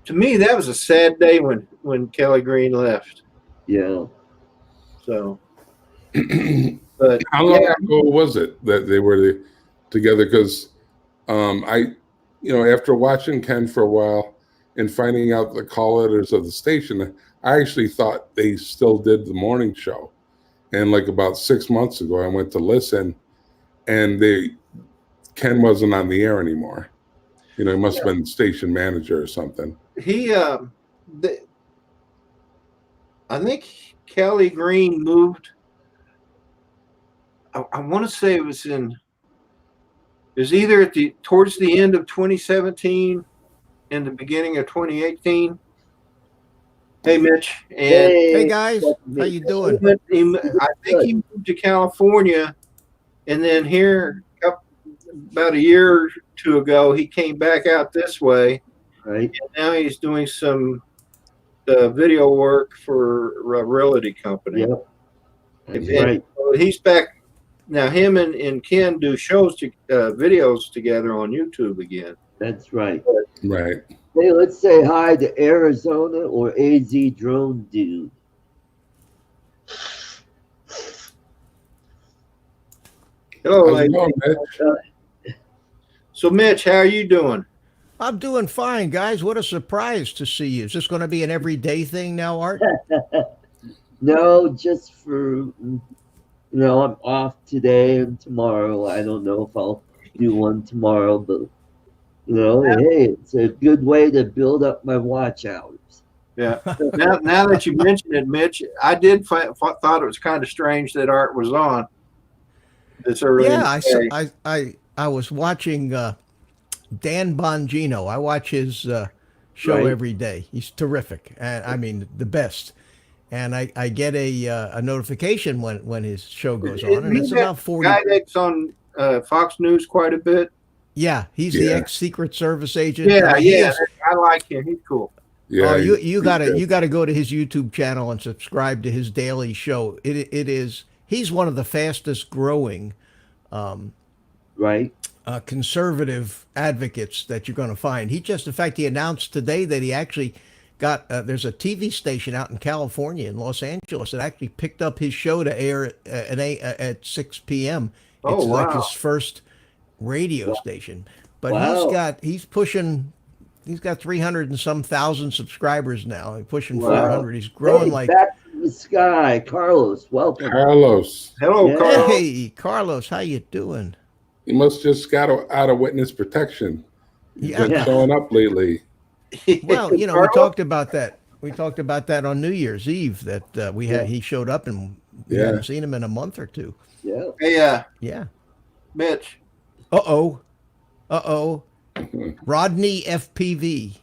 to me, that was a sad day when Kelly Green left. Yeah. So, but how long ago was it that they were together? Because after watching Ken for a while and finding out the call letters of the station, I actually thought they still did the morning show. And like about 6 months ago, I went to listen, and Ken wasn't on the air anymore. He must have been station manager or something. I think Kelly Green moved. I want to say it was either towards the end of 2017 and the beginning of 2018. Hey, Mitch. Hey guys, how you doing? I think he moved to California, and then here about a year or two ago, he came back out this way. Right. And now he's doing some video work for a realty company. Yep. That's right. So he's back now. Him and Ken do videos together on YouTube again. That's right. Right. Hey, let's say hi to Arizona or AZ Drone Dude. Hello, How's it going, Mitch? So, Mitch, how are you doing? I'm doing fine, guys. What a surprise to see you. Is this going to be an everyday thing now, Art? No, just for I'm off today and tomorrow. I don't know if I'll do one tomorrow, but hey, it's a good way to build up my watch hours. Yeah. Now that you mention it, Mitch, I did thought it was kind of strange that Art was on this early. Yeah, I was watching Dan Bongino. I watch his show Right. every day. He's terrific, and I mean the best. And I get a notification when his show goes on, and it's about 40. Guy that's on Fox News quite a bit. Yeah, he's the ex-Secret Service agent. Yeah, He yeah, is- I like him. He's cool. Yeah, oh, you gotta go to his YouTube channel and subscribe to his daily show. He's one of the fastest growing Right. conservative advocates that you're going to find. In fact, he announced today that he actually got there's a TV station out in California in Los Angeles that actually picked up his show to air at 6 p.m. Oh, It's like wow. his first radio station, but Wow. he's got 300 and some thousand subscribers now. He's pushing Wow. 400. He's growing Hey, like. back to the sky, Carlos. Welcome. Carlos. Hello, Yeah. Carl. Hey, Carlos, how you doing? He must just got out of witness protection. He's Yeah. been showing up lately. Well, we Carl? talked about that. We talked about that on New Year's Eve. That he showed up and we Yeah. haven't seen him in a month or two. Yeah. Hey, Yeah. Mitch. Uh oh. Rodney FPV.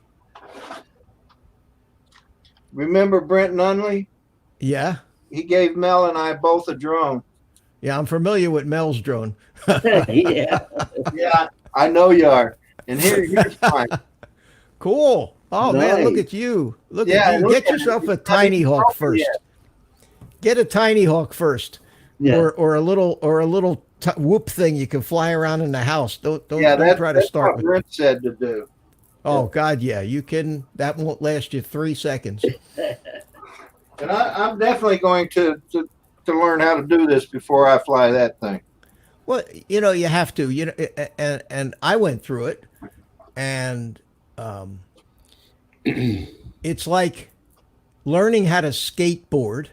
Remember Brent Nunley? Yeah. He gave Mel and I both a drone. Yeah, I'm familiar with Mel's drone. Yeah. Yeah, I know you are. And here's mine. Cool. Oh man, look Nice. at you. Look Yeah, at you. look Get at yourself it. a tiny hawk Yeah. first. Get a tiny hawk first. Yeah. Or a little whoop thing you can fly around in the house. Don't Yeah, try to that's start what with. Brent said to do. Oh God, yeah. You kidding? That won't last you 3 seconds. And I'm definitely going to learn how to do this before I fly that thing. Well, you have to. And I went through it, and it's like learning how to skateboard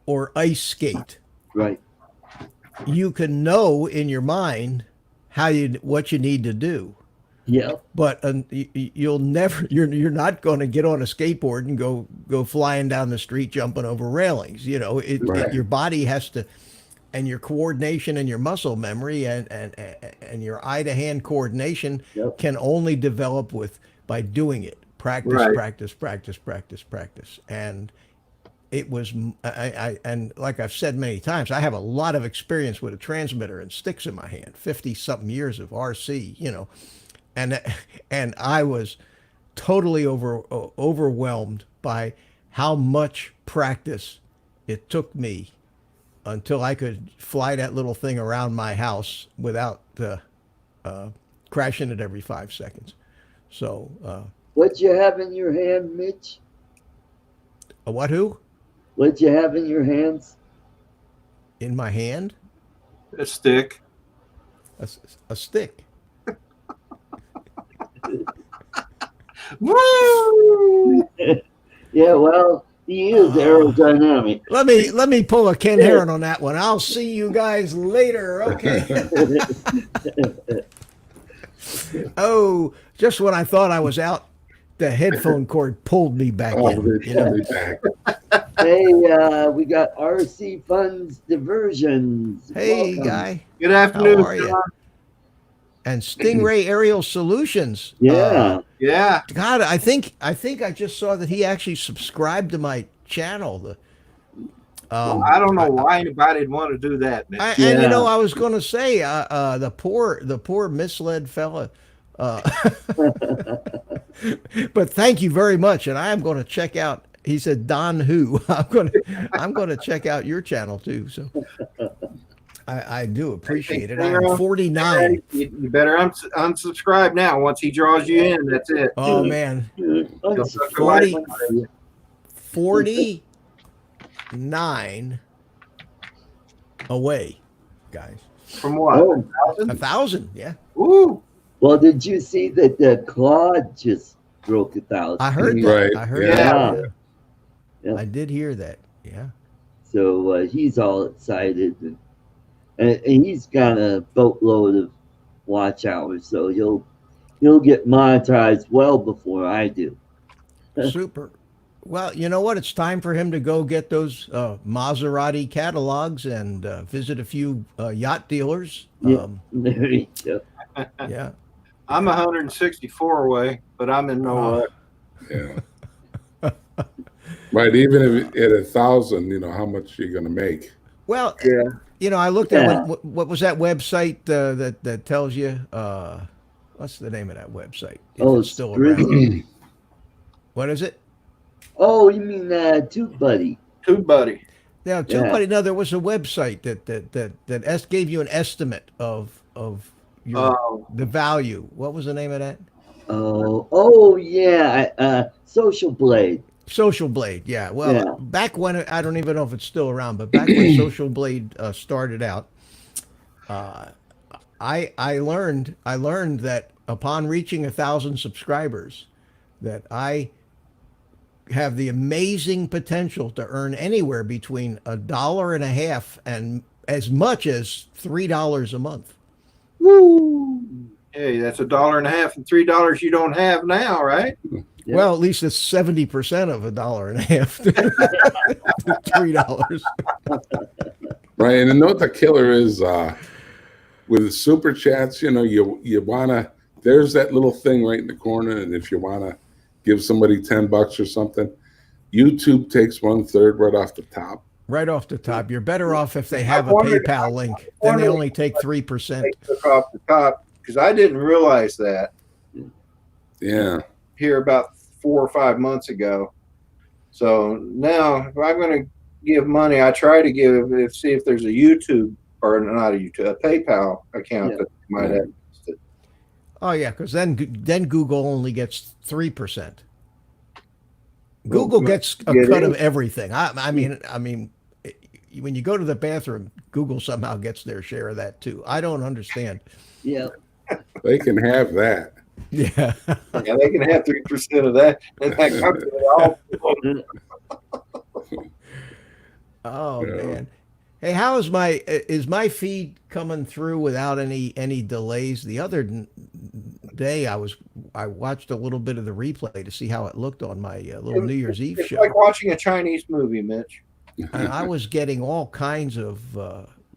or ice skate. Right. You can know in your mind what you need to do, Yeah. but you'll never. You're not going to get on a skateboard and go flying down the street jumping over railings. Right. Your body has to, and your coordination and your muscle memory and your eye to hand coordination Yep. can only develop by doing it. Practice, Right. practice. And it was, and like I've said many times, I have a lot of experience with a transmitter and sticks in my hand, 50 something years of RC, and I was totally overwhelmed by how much practice it took me until I could fly that little thing around my house without crashing it every 5 seconds. So, What you have in your hand, Mitch? what? Who? What you have in your hands? In my hand? A stick. A stick. Woo! Yeah, well, he is aerodynamic. Let me pull a Ken Heron on that one. I'll see you guys later. Okay. Oh, just when I thought I was out, the headphone cord pulled me back Oh, in. they pulled me back. Hey, we got RC Funds Diversions. Hey, Welcome. guy. Good afternoon. How are you? John. And Stingray Aerial Solutions. Yeah. Yeah. God, I think I just saw that he actually subscribed to my channel. I don't know why anybody'd want to do that, Mitch. And I was going to say the poor misled fella. But thank you very much, and I am going to check out. He said Don Who. I'm going to check out your channel too. So I do appreciate it. I'm 49. You better unsubscribe now. Once he draws you in, that's it. Oh man, He'll suck the 40. life out of you. 49 away, guys. From what? Oh. 1,000, yeah. Ooh. Well, did you see that Claude just broke 1,000? I heard that. Right, I heard yeah. that. Yeah. I did hear that. Yeah. So he's all excited, and he's got a boatload of watch hours, so he'll get monetized well before I do. Super. Well, you know what? It's time for him to go get those Maserati catalogs and visit a few yacht dealers. Yeah, there you go. Yeah. I'm 164 away, but I'm in no Oh, rush. Yeah. Right. Even if at 1,000, how much you're going to make. well, Yeah. I looked at Yeah. what was that website that tells you what's the name of that website if Oh, it's still around? Sprizzy. What is it? Oh, you mean Tooth Buddy? Tube buddy. Now, Yeah. TubeBuddy. No, there was a website that gave you an estimate of your Oh, the value. What was the name of that? Oh, yeah. Social Blade. Social Blade, yeah. Well, Yeah. back when I don't even know if it's still around, but back when Social Blade started out, I learned that upon reaching 1,000 subscribers, that I have the amazing potential to earn anywhere between $1.50 and as much as $3 a month. Woo! hey, that's $1.50 and $3 you don't have now, right? Yeah. Well, at least it's 70% of $1.50 to $3. Right. And you know what the killer is with the super chats, you want to, there's that little thing right in the corner. And if you want to give somebody $10 or something, YouTube takes 1/3 right off the top. Right off the top, you're better off if they have a wondered- PayPal link. Then they only take 3%. They took off the top because I didn't realize that Yeah. here about 4 or 5 months ago. So now, if I'm going to give money, I try to see if there's a YouTube or not a YouTube, a PayPal account Yeah. that might have. Oh yeah, because then Google only gets 3%. Google gets a get cut in. of everything. I mean, when you go to the bathroom, Google somehow gets their share of that too. I don't understand. Yeah. They can have that. Yeah. Yeah, they can have 3% of that, and that covers it all. Oh Yeah. man. Hey, how is my feed coming through without any delays? The other day I watched a little bit of the replay to see how it looked on my little New Year's Eve It's show. like watching a Chinese movie, Mitch. And I was getting all kinds of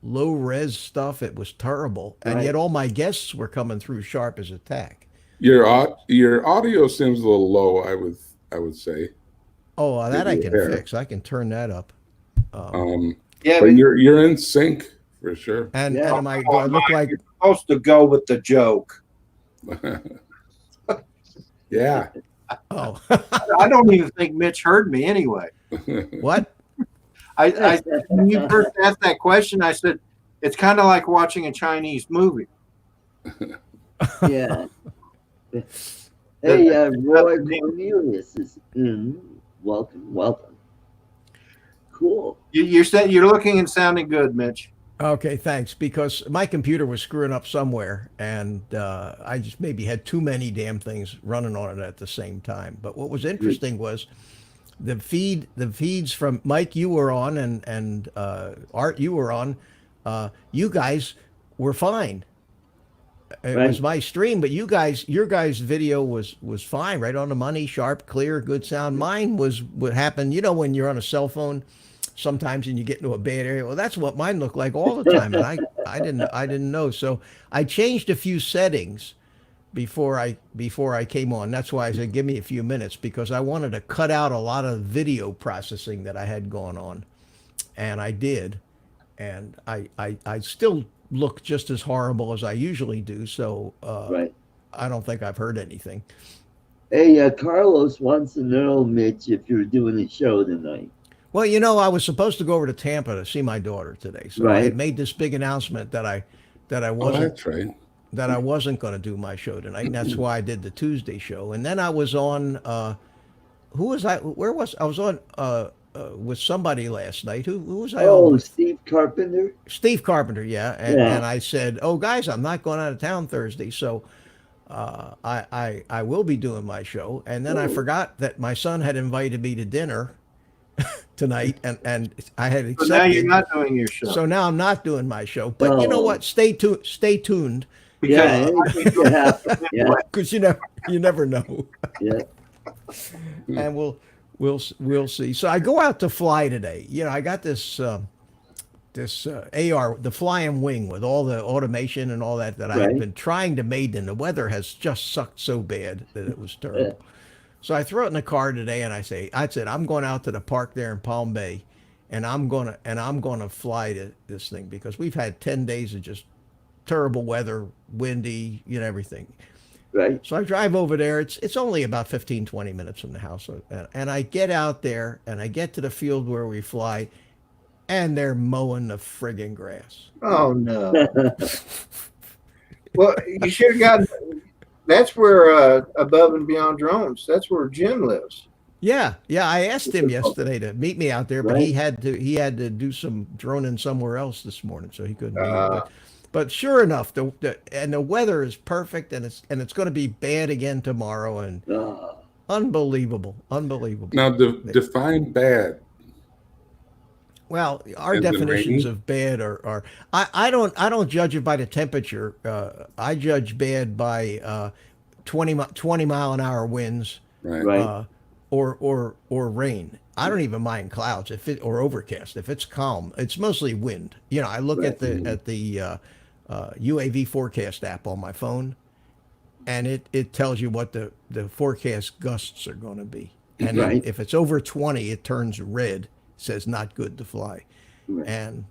low res stuff. It was terrible, and Right. yet all my guests were coming through sharp as a tack. Your audio seems a little low, I would say. Oh, that I Maybe can there. fix. I can turn that up. Yeah, But you're in sync for sure. And Yeah. and do I look like you're supposed to go with the joke. Yeah. oh I don't even think Mitch heard me anyway. what? I when you first asked that question, I said it's kind of like watching a Chinese movie. Yeah. Hey, Roy Cornelius is in. Welcome. Cool. You're saying you're looking and sounding good, Mitch. Okay, thanks. Because my computer was screwing up somewhere, and I just maybe had too many damn things running on it at the same time. But what was interesting was the feeds from Mike you were on and Art you were on. You guys were fine. It Right. was my stream, but your guys' video was fine, right on the money, sharp, clear, good sound. Mine was what happened. When you're on a cell phone, sometimes and you get into a bad area. Well, that's what mine looked like all the time, and I didn't know. So I changed a few settings before I came on. That's why I said give me a few minutes because I wanted to cut out a lot of video processing that I had going on, and I did, and I still look just as horrible as I usually do. So Right. I don't think I've heard anything. Hey, Carlos wants to know, Mitch, if you're doing a show tonight. Well, I was supposed to go over to Tampa to see my daughter today, so I had made this big announcement that I Oh, wasn't that's right. going to do my show tonight, and that's why I did the Tuesday show. And then I was on. Who was I? Where was I? Was on with somebody last night. Who was I on Oh, with? Steve Carpenter. Steve Carpenter, yeah. And, Yeah. and I said, "Oh, guys, I'm not going out of town Thursday, so I will be doing my show." And then I Oh. forgot that my son had invited me to dinner, tonight, and I had So now you're accepted. not doing your show. So now I'm not doing my show. But you know Oh. what? Stay tuned. Stay tuned, Yeah, Because it could happen. Yeah, because you never know. yeah. And we'll see. So I go out to fly today. You know, I got this AR, the flying wing with all the automation and all that I had Right. been trying to made, and the weather has just sucked so bad that it was terrible. So I throw it in the car today, and I said I'm going out to the park there in Palm Bay, and I'm gonna fly this thing because we've had 10 days of just terrible weather, windy, you know, everything. Right. So I drive over there. It's only about 15, 20 minutes from the house. And I get out there and I get to the field where we fly, and they're mowing the friggin' grass. oh no. Well, you should have gotten. That's where Above and Beyond Drones. That's where Jim lives. Yeah, yeah. I asked him yesterday to meet me out there, but Right. he had to do some droning somewhere else this morning, so he couldn't be here. Uh, But sure enough, the weather is perfect, and it's going to be bad again tomorrow, and Oh, unbelievable. Now, define bad. Well, our Is it definitions rainy? of bad are I don't judge it by the temperature. I judge bad by 20 mile an hour winds, Right. right. or rain. I don't even mind clouds if it or overcast. If it's calm, it's mostly wind. You know, I look at the UAV forecast app on my phone, and it tells you what the forecast gusts are going to be. And then Right. if it's over 20, it turns red, says not good to fly. Right. And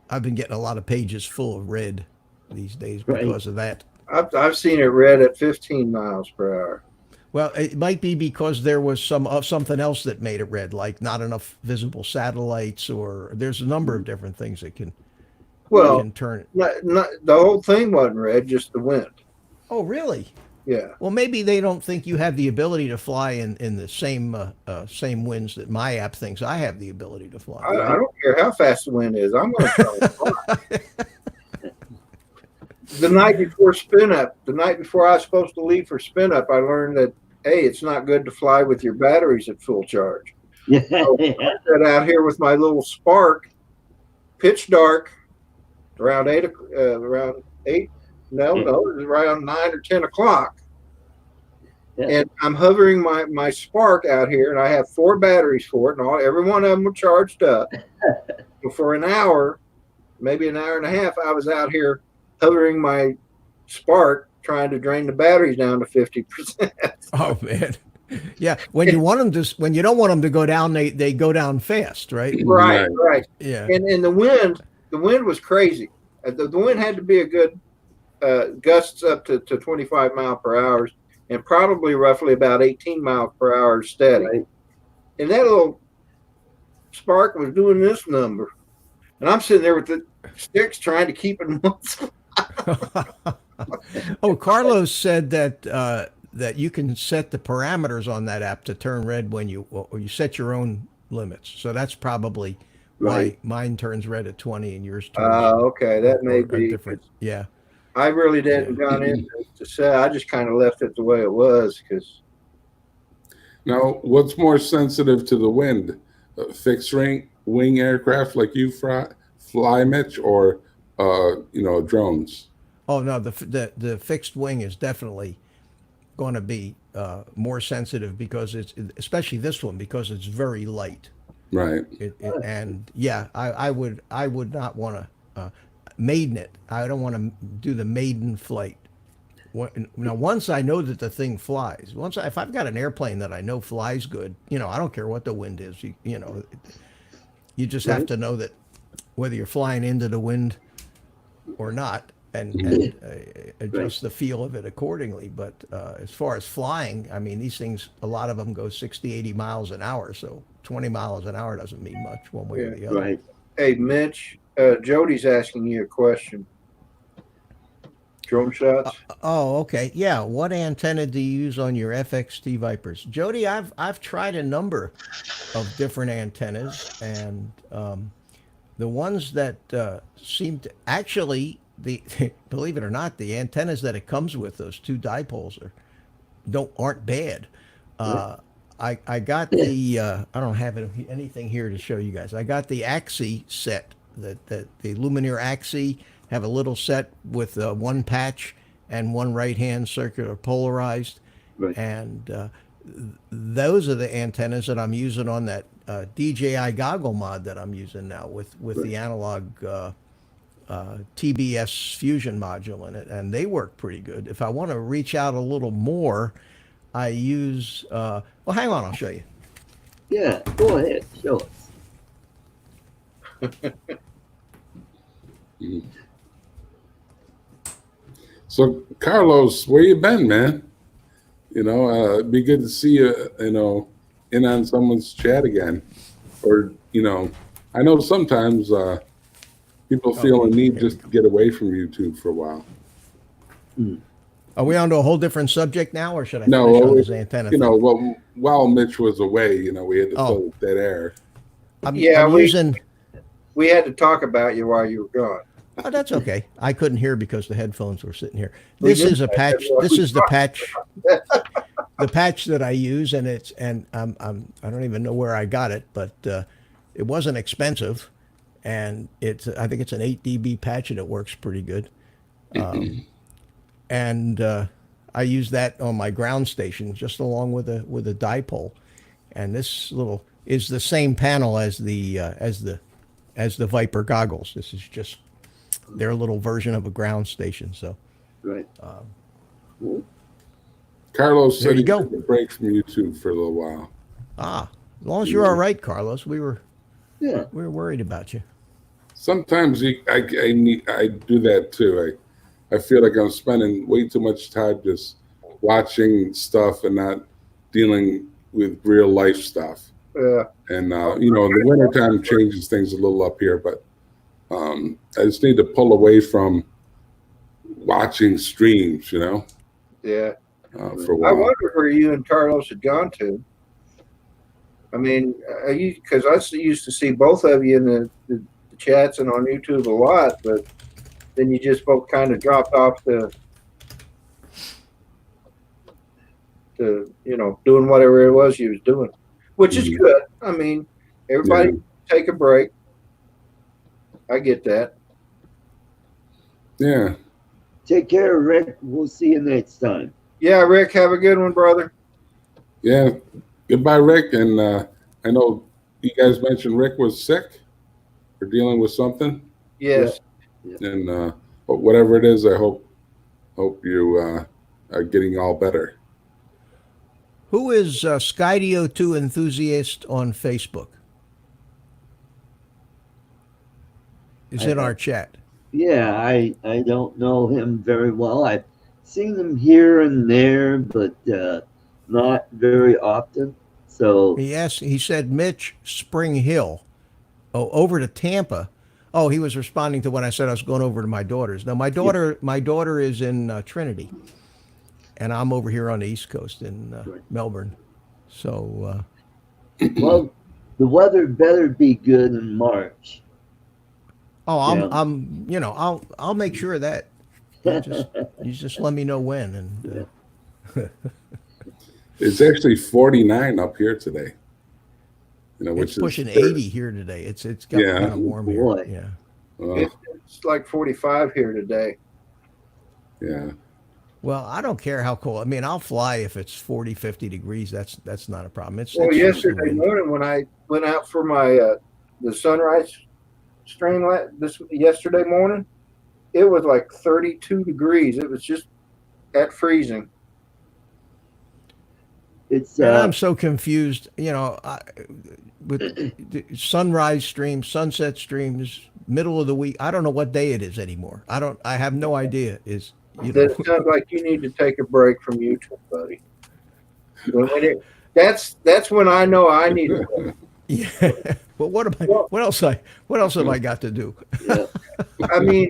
I've been getting a lot of pages full of red these days Right. because of that. I've seen it read at 15 miles per hour. Well, it might be because there was something else that made it red, like not enough visible satellites, or there's a number of different things that Well, can turn it. not the whole thing wasn't red, just the wind. Oh, really? Yeah. Well, maybe they don't think you have the ability to fly in the same winds that my app thinks I have the ability to fly. I don't care how fast the wind is. I'm going to try to fly. The night before spin up, the night before I was supposed to leave for spin up, I learned that, hey, it's not good to fly with your batteries at full charge. Yeah. So I sat out here with my little Spark, pitch dark, around eight. No, it was around 9 or 10 o'clock. Yeah. And I'm hovering my Spark out here, and I have 4 batteries for it, and every one of them were charged up. So for an hour, maybe an hour and a half, I was out here hovering my Spark, trying to drain the batteries down to 50%. Oh man, yeah. When you don't want them to go down, they go down fast, right? Right. Yeah. And the wind was crazy. The wind had to be a good gusts up to 25 mile per hour, and probably roughly about 18 miles per hour steady. Right. And that little Spark was doing this number, and I'm sitting there with the sticks trying to keep it in one spot. Oh, Carlos said that that you can set the parameters on that app to turn red when you set your own limits. So that's probably why Right. mine turns red at 20 and yours turns Okay, that may or be different. Yeah. I really didn't gone in to say. I just kind of left it the way it was because Now, what's more sensitive to the wind? Fixed wing aircraft like you fly, Mitch, or drones? Oh no, the fixed wing is definitely going to be more sensitive because it's especially this one because it's very light. Right. And yeah, I would not want to maiden it. I don't want to do the maiden flight. Now, once I know that the thing flies, if I've got an airplane that I know flies good, I don't care what the wind is. You just have to know that whether you're flying into the wind or not, and adjust the feel of it accordingly. But as far as flying, I mean, these things, a lot of them go 60, 80 miles an hour. So 20 miles an hour doesn't mean much one way or the other. Right. hey, Mitch, Jody's asking you a question. Drone shots. Oh, okay. Yeah. What antenna do you use on your FXT Vipers? Jody, I've tried a number of different antennas, and the ones that seem to actually, believe it or not, the antennas that it comes with, those 2 dipoles aren't bad. I got the I don't have anything here to show you guys. I got the Axie set, the Lumineer Axie, have a little set with one patch and one right hand circular polarized, Right. and those are the antennas that I'm using on that DJI goggle mod that I'm using now with the analog TBS fusion module in it, and they work pretty good. If I want to reach out a little more, I use well, hang on, I'll show you. Yeah, go ahead, show us. So, Carlos, where you been, man? It'd be good to see you, in on someone's chat again. Or, I know sometimes people feel a need just to get away from YouTube for a while. Are we on to a whole different subject now, or should I No, finish on this antenna thing? well, while Mitch was away, we had to fill that air. I'm we using. We had to talk about you while you were gone. Oh, that's okay. I couldn't hear because the headphones were sitting here. This is a patch. This is the patch. The patch that I use, and I don't even know where I got it, but it wasn't expensive, and I think it's an 8 dB patch, and it works pretty good. And I use that on my ground station just along with a dipole, and this little is the same panel as the Viper goggles. This is just their little version of a ground station. So, Right. Carlos There said you he go. took a break from YouTube for a little while. as long as you're all right, Carlos, we were Yeah. worried about you. Sometimes I do that too. I feel like I'm spending way too much time just watching stuff and not dealing with real life stuff. Yeah. And the wintertime changes things a little up here, but I just need to pull away from watching streams, Yeah. for a I while. wonder where you and Carlos had gone to. I mean, because I used to see both of you in the chats and on YouTube a lot, but then you just both kind of dropped off to doing whatever it was you was doing, which is good. I mean, everybody take a break. I get that. Yeah. Take care, Rick. We'll see you next time. Yeah, Rick, have a good one, brother. Yeah. Goodbye, Rick. And I know you guys mentioned Rick was sick or dealing with something. Yes. And but whatever it is, I hope you are getting all better. Who is Skydio2 enthusiast on Facebook? Is in our chat. Yeah, I don't know him very well. I've seen him here and there, but not very often. So He said Mitch Spring Hill. Oh, over to Tampa. Oh, he was responding to when I said I was going over to my daughter's. Now my daughter is in Trinity, and I'm over here on the East Coast in Melbourne. So well, the weather better be good in March. I'll make sure of that. You just let me know when, and It's actually 49 up here today. Which it's pushing is 80 here today. It's got kind of warm boy. here. Yeah. It's like 45 here today. Yeah. Well, I don't care how cold. I mean, I'll fly if it's 40, 50 degrees. That's not a problem. It's just the yesterday wind. morning when I went out for my the sunrise stream yesterday morning, it was like 32 degrees. It was just at freezing. It's And I'm so confused. With sunrise streams, sunset streams, middle of the week. I don't know what day it is anymore. I have no idea. That sounds like you need to take a break from YouTube, buddy. That's when I know I need a break. Yeah. But what else have I got to do? yeah. I mean,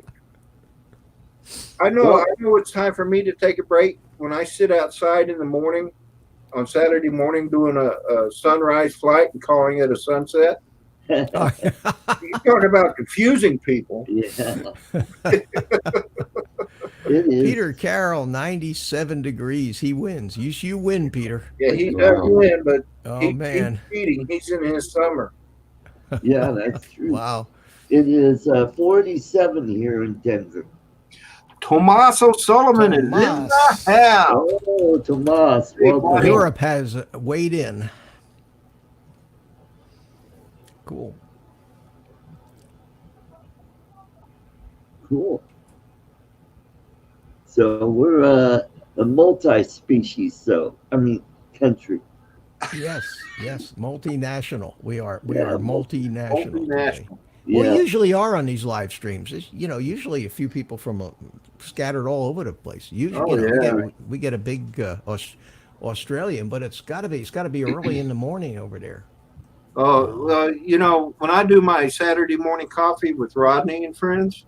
I know it's time for me to take a break when I sit outside in the morning on Saturday morning doing a sunrise flight and calling it a sunset. You talk about confusing people. Yeah. It is. Peter Carroll, 97 degrees. He wins. You win, Peter. Yeah, he does Wow. win, but Oh, man. he's cheating. He's in his summer. Yeah, that's true. Wow. It is 47 here in Denver. Tommaso Solomon is in Tomas. the house. Oh, Tomas, Hey, welcome. buddy. Europe has weighed in. Cool. Cool. So we're a multi-species, country. Yes, yes. Multinational. We are Yeah, multinational today. Multinational. We Yeah, usually are on these live streams. Usually a few people from scattered all over the place. Usually, Oh, we get a big Australian, but it's got to be early in the morning over there. When I do my Saturday morning coffee with Rodney and friends,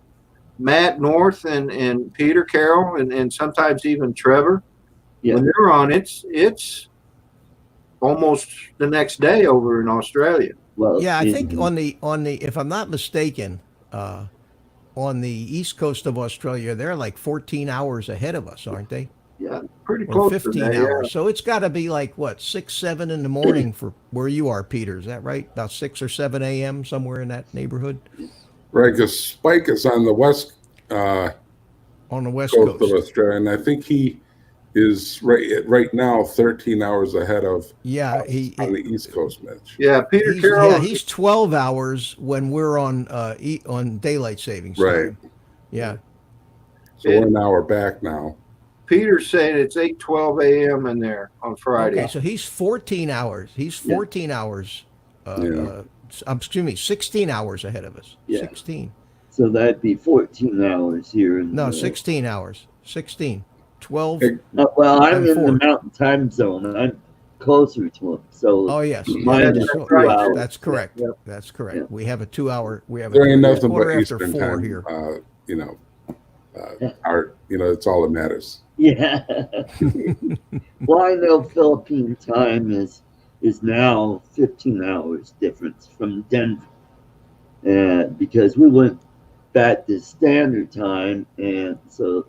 Matt North and Peter Carroll and sometimes even Trevor, yeah. when they're on, it's almost the next day over in Australia. Well, Yeah, I think on the if I'm not mistaken, on the east coast of Australia, they're like 14 hours ahead of us, aren't they? yeah, Pretty Or close 15 to that. hours. So it's got to be like what 6, 7 in the morning for where you are, Peter. Is that right? About 6 or 7 a.m. somewhere in that neighborhood Right, because Spike is on the west on the west coast of coast. Australia, and I think he is right now 13 hours ahead of Yeah, on the East Coast, Mitch. Yeah, Peter Carroll. he's 12 hours when we're on daylight savings Right. time. Yeah. So we're an hour back now. Peter's saying it's 8:12 a.m. in there on Friday. Okay, so he's 14 hours. He's 14 hours. Excuse me, 16 hours ahead of us. Yeah. 16. so that'd be 14 hours here. No, 16 hours. 16. 12. Well, I'm and in 4. the mountain time zone, and I'm closer to him. So Oh yes, mine is that's 2 right. hours. that's correct. Yep. That's correct. Yeah. We have a 2-hour. We have a There ain't nothing quarter but after Eastern 4 time. here. Art, it's all that matters. Yeah. Well, I know Philippine time is now 15 hours difference from Denver, because we went back to standard time, and so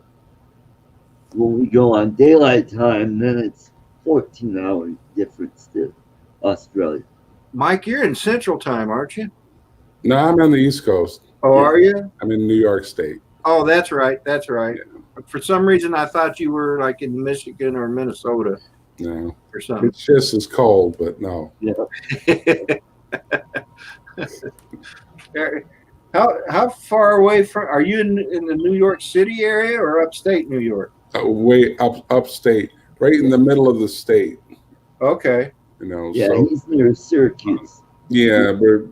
when we go on daylight time, then it's 14-hour difference to Australia. Mike, you're in Central Time, aren't you? No, I'm on the East Coast. Oh, Yeah. are you? I'm in New York State. Oh, that's right. That's right. For some reason, I thought you were like in Michigan or Minnesota No, or something. it's just as cold, but no. How far away from are you in the New York City area or upstate New York? Way upstate, right in the middle of the state. Okay. Yeah, So he's near Syracuse. yeah, we're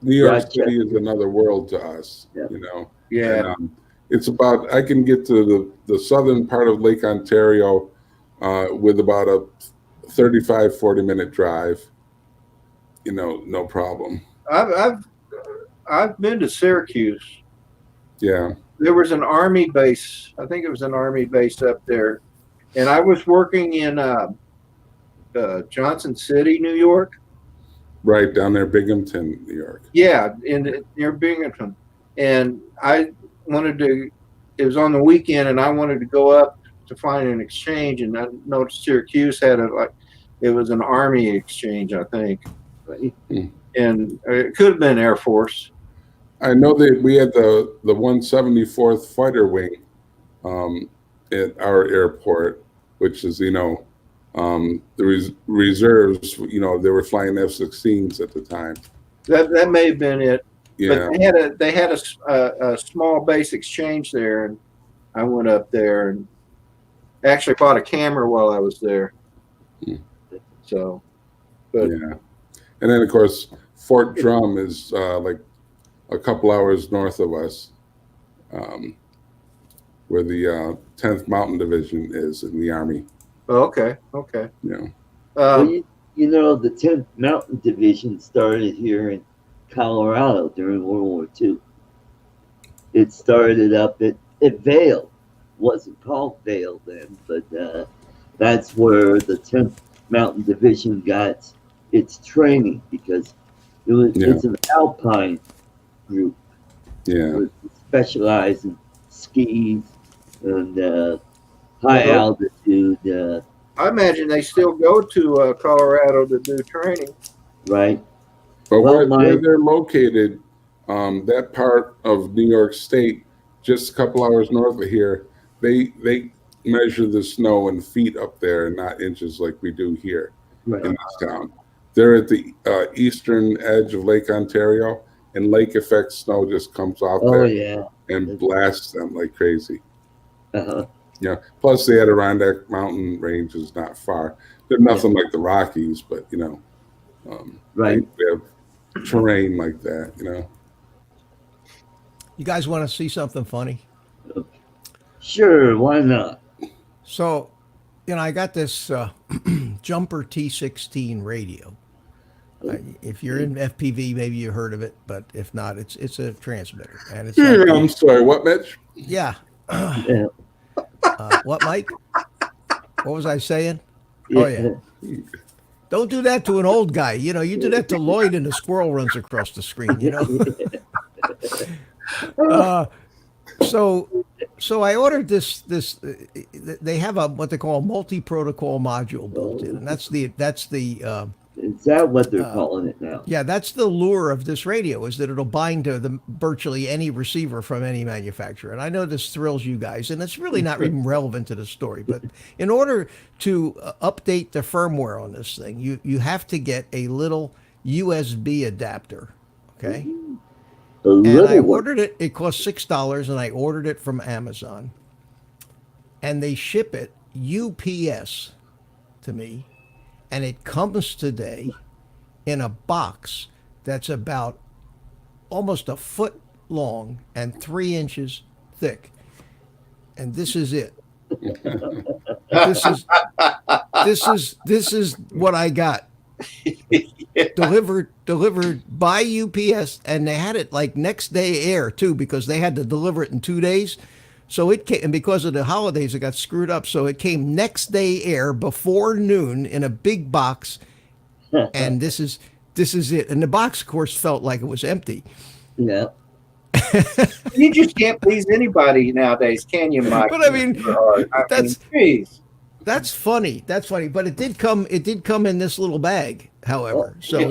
New York Gotcha. City is another world to us. Yeah. Yeah. And, it's about I can get to the southern part of Lake Ontario with about a 35-40 minute drive. No problem. I've been to Syracuse. Yeah. There was an army base. I think it was an army base up there, and I was working in Johnson City, New York. Right down there, Binghamton, New York. Yeah, near Binghamton, and I wanted to. It was on the weekend, and I wanted to go up to find an exchange, and I noticed Syracuse had it was an army exchange, I think, Right? and it could have been Air Force. I know that we had the 174th Fighter Wing at our airport, which is the reserves. They were flying F-16s at the time. That may have been it. Yeah. But they had a small base exchange there, and I went up there and actually bought a camera while I was there. So, but Yeah. And then of course Fort Drum is like a couple hours north of us, where the 10th Mountain Division is in the Army. okay. Well, the 10th Mountain Division started here in Colorado during World War II. It started up at Vail. Wasn't called Vail then, but that's where the 10th Mountain Division got its training, because it's an alpine group. Yeah. Specialized in skis and high Well, altitude, I imagine they still go to Colorado to do training. right? But Well, where they're located, that part of New York State, just a couple hours north of here, they measure the snow in feet up there and not inches like we do here right. in this town. They're at the eastern edge of Lake Ontario, and lake effect snow just comes off Oh there yeah. and blasts them like crazy. Uh-huh. Yeah. Plus, the Adirondack mountain range is not far. They're nothing like the Rockies, but Right. they have terrain like that. You guys want to see something funny? Sure, why not? So, I got this Jumper T16 radio. If you're in FPV, maybe you heard of it, but if not, it's a transmitter, and it's like I'm sorry. What, Mitch? yeah. Yeah. What, Mike? What was I saying? Oh yeah. Don't do that to an old guy. You do that to Lloyd, and the squirrel runs across the screen. So I ordered this. They have what they call a multi-protocol module built in, and that's the Is that what they're calling it now? yeah, that's the lure of this radio, is that it'll bind to virtually any receiver from any manufacturer. And I know this thrills you guys, and it's really not even relevant to the story. But in order to update the firmware on this thing, you have to get a little USB adapter, okay? And I ordered it. It cost $6, and I ordered it from Amazon. And they ship it UPS to me. And it comes today in a box that's about almost a foot long and 3 inches thick. And this is it. This is what I got. Delivered by UPS, and they had it like next day air too, because they had to deliver it in 2 days. So it came, and because of the holidays, it got screwed up. So it came next day air before noon in a big box, and this is it. And the box, of course, felt like it was empty. Yeah. You just can't please anybody nowadays, can you, Mike? But I mean, geez. That's funny. That's funny. But it did come in this little bag, however. So it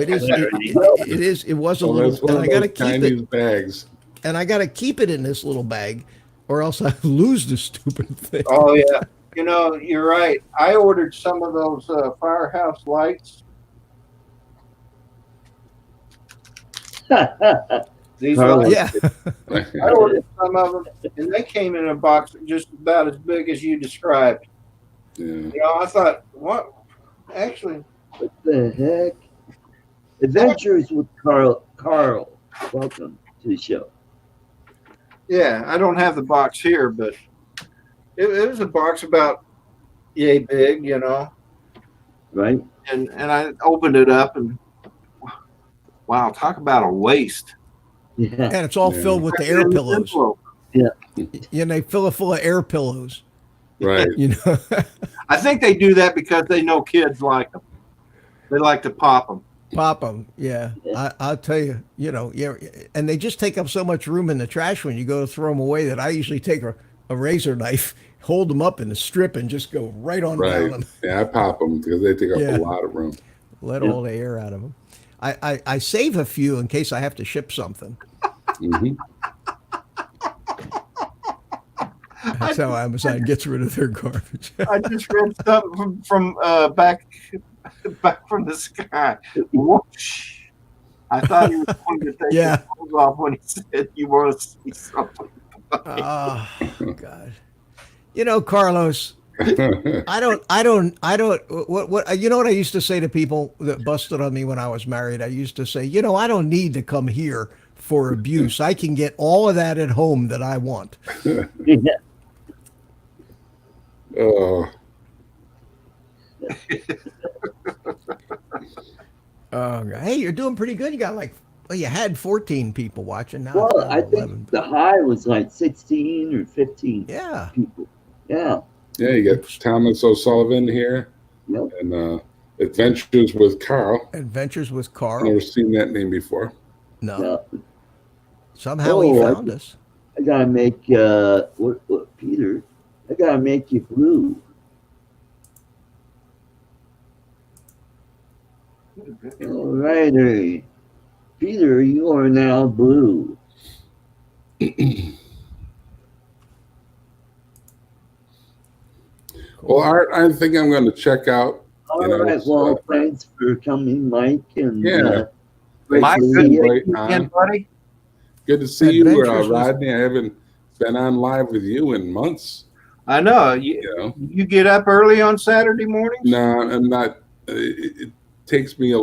was a little, and I got to keep it. Bags. And I got to keep it in this little bag, or else I lose the stupid thing. Oh yeah, you're right. I ordered some of those firehouse lights. These lights. Yeah. I ordered some of them, and they came in a box just about as big as you described. Yeah. I thought, what? Actually, What the heck? Adventures with Carl. Welcome to the show. yeah, I don't have the box here, but it was a box about yay big, Right? And I opened it up, and wow, talk about a waste. Yeah. And it's all filled with the air pillows. Yeah. They fill it full of air pillows. Right. I think they do that because they know kids like them. They like to pop them. Pop them, yeah. I'll tell you, and they just take up so much room in the trash when you go to throw them away that I usually take a razor knife, hold them up in the strip, and just go right on down them. Yeah, I pop them because they take up a lot of room. Let all the air out of them. I save a few in case I have to ship something. Mm-hmm. That's how Amazon gets rid of their garbage. I just read something from back from the sky. Whoosh. I thought he was going to take his clothes off when he said you want to see something. Oh God. Carlos, I don't what you know what I used to say to people that busted on me when I was married? I used to say, I don't need to come here for abuse. I can get all of that at home that I want. Yeah. Oh. Hey, you're doing pretty good. You got you had 14 people watching now. Well, I think the high was like 16 or 15 people. Yeah. Yeah, you got Thomas O'Sullivan here. Yep. And Adventures with Carl. Adventures with Carl. Never seen that name before. No. Somehow he found us. I gotta make what Peter? I gotta make you blue. All righty, Peter, you are now blue. Well, Art, I think I'm going to check out. All right. Well, thanks for coming, Mike. And yeah, great Mike, to good see to you. meet you again, buddy. Good to see you, Adventures was- Rodney. I haven't been on live with you in months. I know. You know, You get up early on Saturday mornings? no, I'm not. It takes me a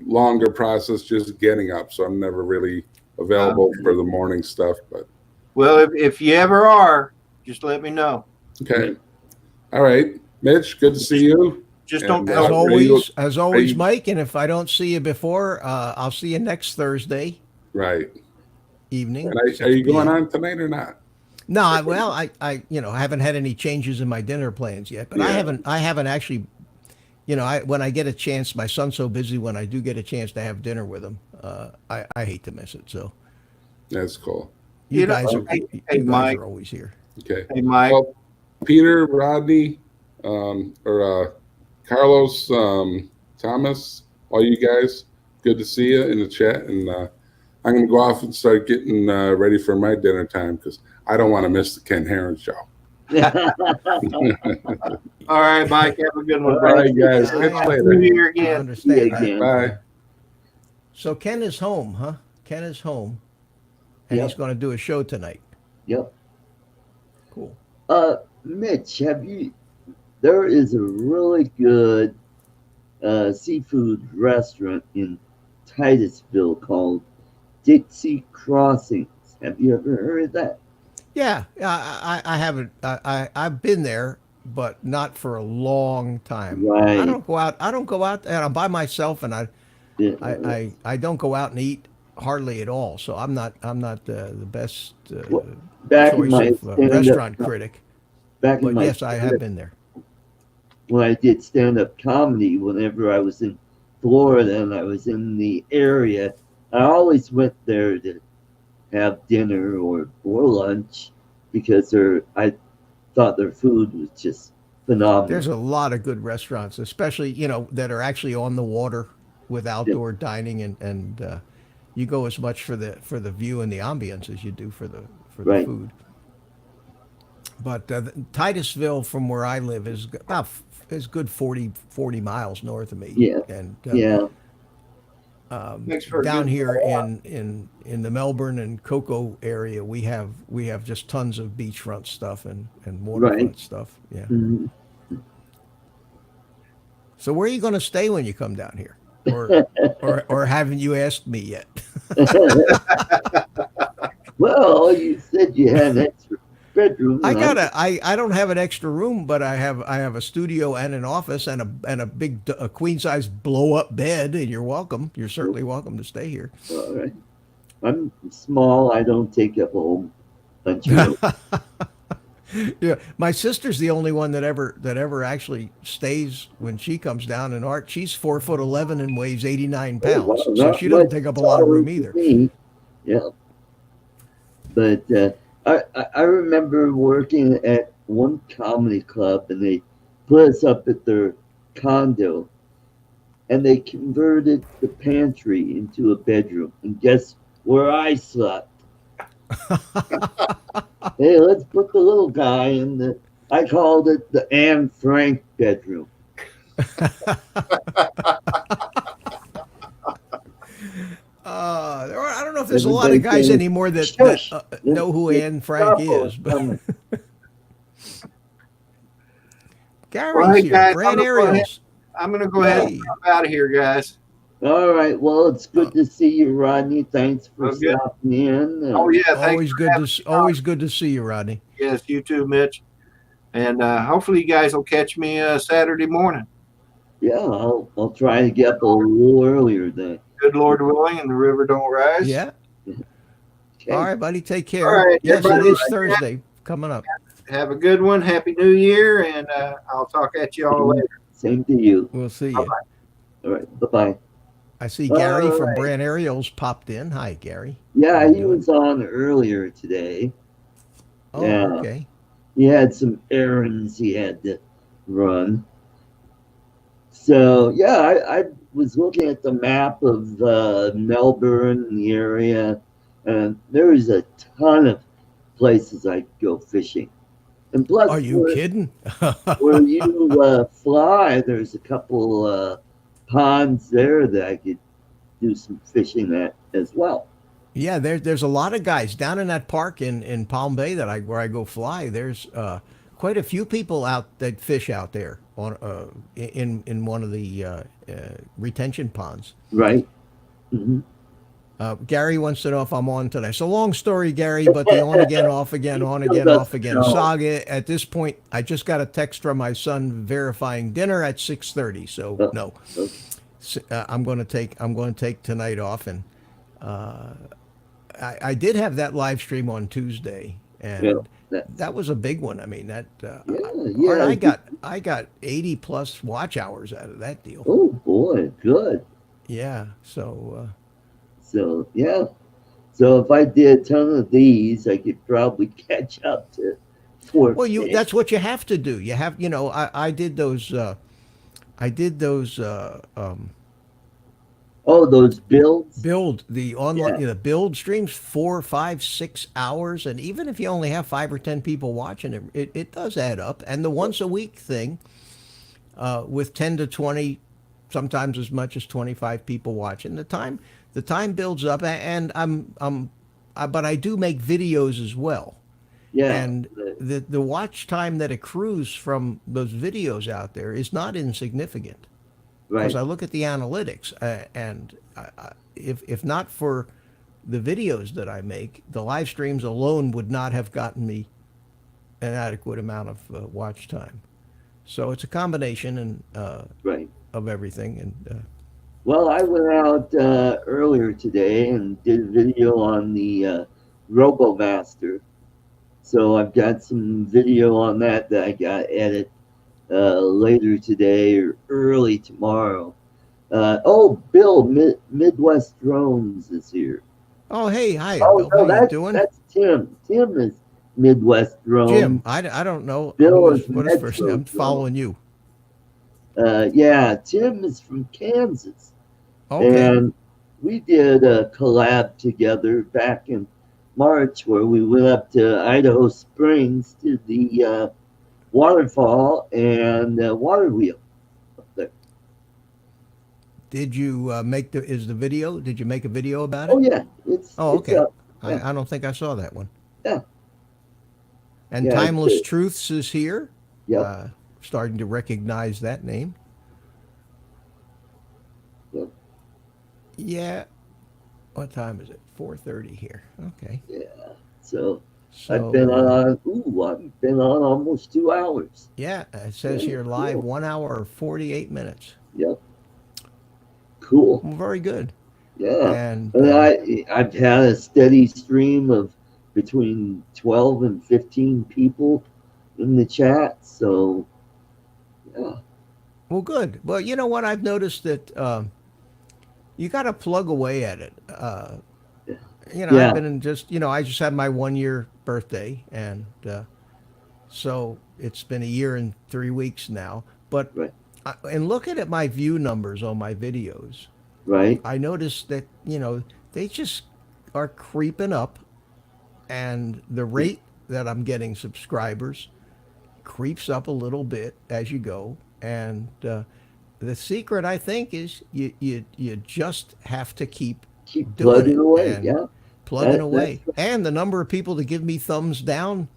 longer process just getting up, so I'm never really available for the morning stuff. But Well, if you ever are, just let me know. okay, all right, Mitch. Good to see you. Just And, don't As tell always, you- Mike. And if I don't see you before, I'll see you next Thursday Right. evening. And are 6 you going p.m. on tonight or not? No, well, I haven't had any changes in my dinner plans yet, but Yeah. I haven't actually, when I get a chance, my son's so busy. When I do get a chance to have dinner with him, I hate to miss it. So That's cool. you guys hey, Mike. are always here. Okay. Hey, Mike. Well, Peter, Rodney, or Carlos, Thomas, all you guys, good to see you in the chat. And I'm going to go off and start getting ready for my dinner time because I don't want to miss the Ken Herron show. All right, Mike. Have a good one, All bro. right, guys. I- Catch I- you Happy later. New Year I again. understand Yeah, that. again. Bye. So Ken is home, huh? Ken is home, and Yep. he's going to do a show tonight. Yep. Cool. Mitch, there is a really good seafood restaurant in Titusville called Dixie Crossings. Have you ever heard of that? Yeah, I haven't. I've been there, but not for a long time. Right. I don't go out, and I'm by myself, and Yeah. I don't go out and eat hardly at all. So I'm not the best Well, back in choice my of stand-up- restaurant critic. back in But my yes, I have been there. when I did stand-up comedy, whenever I was in Florida and I was in the area, I always went there to have dinner or lunch because I thought their food was just phenomenal. There's a lot of good restaurants, especially that are actually on the water with outdoor dining, and you go as much for the view and the ambience as you do for the Right. food. But Titusville, from where I live, is about is good 40 miles north of me. Yeah. And Yeah. Makes for a down good here walk. in the Melbourne and Cocoa area, we have just tons of beachfront stuff and waterfront Right. stuff. Yeah. Mhm. So where are you going to stay when you come down here, or haven't you asked me yet? Well, you said you had an extra bedroom. I don't have an extra room, but I have a studio and an office and a big queen size blow up bed. And you're welcome. You're certainly welcome to stay here. All right. I'm small. I don't take up a whole bunch of room. Yeah, my sister's the only one that ever actually stays when she comes down. And Art, she's 4'11" and weighs 89 pounds, Oh, wow, so not she doesn't much take up a lot of taller room than either. me. Yeah. But I remember working at one comedy club, and they put us up at their condo, and they converted the pantry into a bedroom. And guess where I slept? Hey, let's put the little guy in the. I called it the Anne Frank bedroom. I don't know if there's a lot of Everybody guys saying, anymore that "Shush." know who Anne Frank is. But Gary's Well, hey, here. guys, Brand I'm gonna go ahead- Ariels. I'm going to go ahead Hey. and jump out of here, guys. All right. Well, it's good to see you, Rodney. Thanks for Oh, good. stopping in. Oh, yeah. Thanks. Always good to see you, Rodney. Yes, you too, Mitch. And hopefully you guys will catch me Saturday morning. Yeah, I'll try to get up a little earlier then. Good Lord willing, and the river don't rise. Yeah. Okay. All right, buddy. Take care. All right, Yes, it everybody. is Thursday coming up. Have a good one. Happy New Year, and I'll talk at you all later. Same to you. We'll see you. Bye-bye. All right. Bye-bye. I see Gary All from right. Brand Ariels popped in. Hi, Gary. Yeah, How you he doing? was on earlier today. Oh, Yeah. okay. He had some errands he had to run. So yeah, I was looking at the map of Melbourne and the area, and there's a ton of places I could go fishing. And Are plus, you kidding? where you fly, there's a couple ponds there that I could do some fishing at as well. Yeah, there's a lot of guys down in that park in Palm Bay that I where I go fly. There's quite a few people out that fish out there on in one of the retention ponds. Right? Hmm. Gary wants to know if I'm on today. So long story, Gary, but the on again, off again, He on still again, off doesn't again know. saga. At this point, I just got a text from my son verifying dinner at 6:30. So Uh, no, uh, I'm going to take tonight off, and I did have that live stream on Tuesday, yeah, and that's that was a big one. I mean, that yeah, Art, yeah. I got 80 plus watch hours out of that deal. Oh boy, good. Yeah, so So yeah, so if I did a ton of these, I could probably catch up to four well, you fish. that's what you have to do. You have, I did those. I did those Oh, those builds. build the online Yeah, the build streams 4, 5, 6 hours, and even if you only have 5 or 10 people watching it, it does add up. And the once a week thing with 10 to 20, sometimes as much as 25 people watching, the time builds up, and but I do make videos as well, yeah, and the watch time that accrues from those videos out there is not insignificant. Because right. I look at the analytics, and if not for the videos that I make, the live streams alone would not have gotten me an adequate amount of watch time. So it's a combination Right. of everything. And Well, I went out earlier today and did a video on the Robomaster. So I've got some video on that I got edit later today or early tomorrow. Oh, Bill, Midwest Drones is here. oh, hey, hi, Oh Bill. How no, you doing? that's Tim. Tim is Midwest Jim, Drones. I don't know Bill is what his first name. Metro I'm Drones. following you. Yeah, Tim is from Kansas. Okay. And we did a collab together back in March where we went up to Idaho Springs to the waterfall and water wheel up there. Did you is the video? Did you make a video about Oh it? yeah, Oh, it's okay. up. Yeah, I don't think I saw that one. yeah, And yeah. Timeless Truths is here. Yep, Uh, Starting to recognize that name. yep, Yeah. What time is it? 4:30 here. Okay. yeah. So I've So been on. I've been on almost 2 hours. yeah, it says Yeah, here live cool. 1 hour or 48 minutes. Yep, cool. Well, very good. Yeah, And and I've had a steady stream of between 12 and 15 people in the chat. So yeah, well, good. Well, you know what? I've noticed that you got to plug away at it. I've yeah, been in I just had my 1 year birthday, and so it's been a year and 3 weeks now. But right, in looking at my view numbers on my videos, right. I noticed that they just are creeping up, and the rate that I'm getting subscribers creeps up a little bit as you go. And the secret, I think, is you just have to keep Keep doing plugging it away. and Yeah, plugging that's away. And the number of people that give me thumbs down,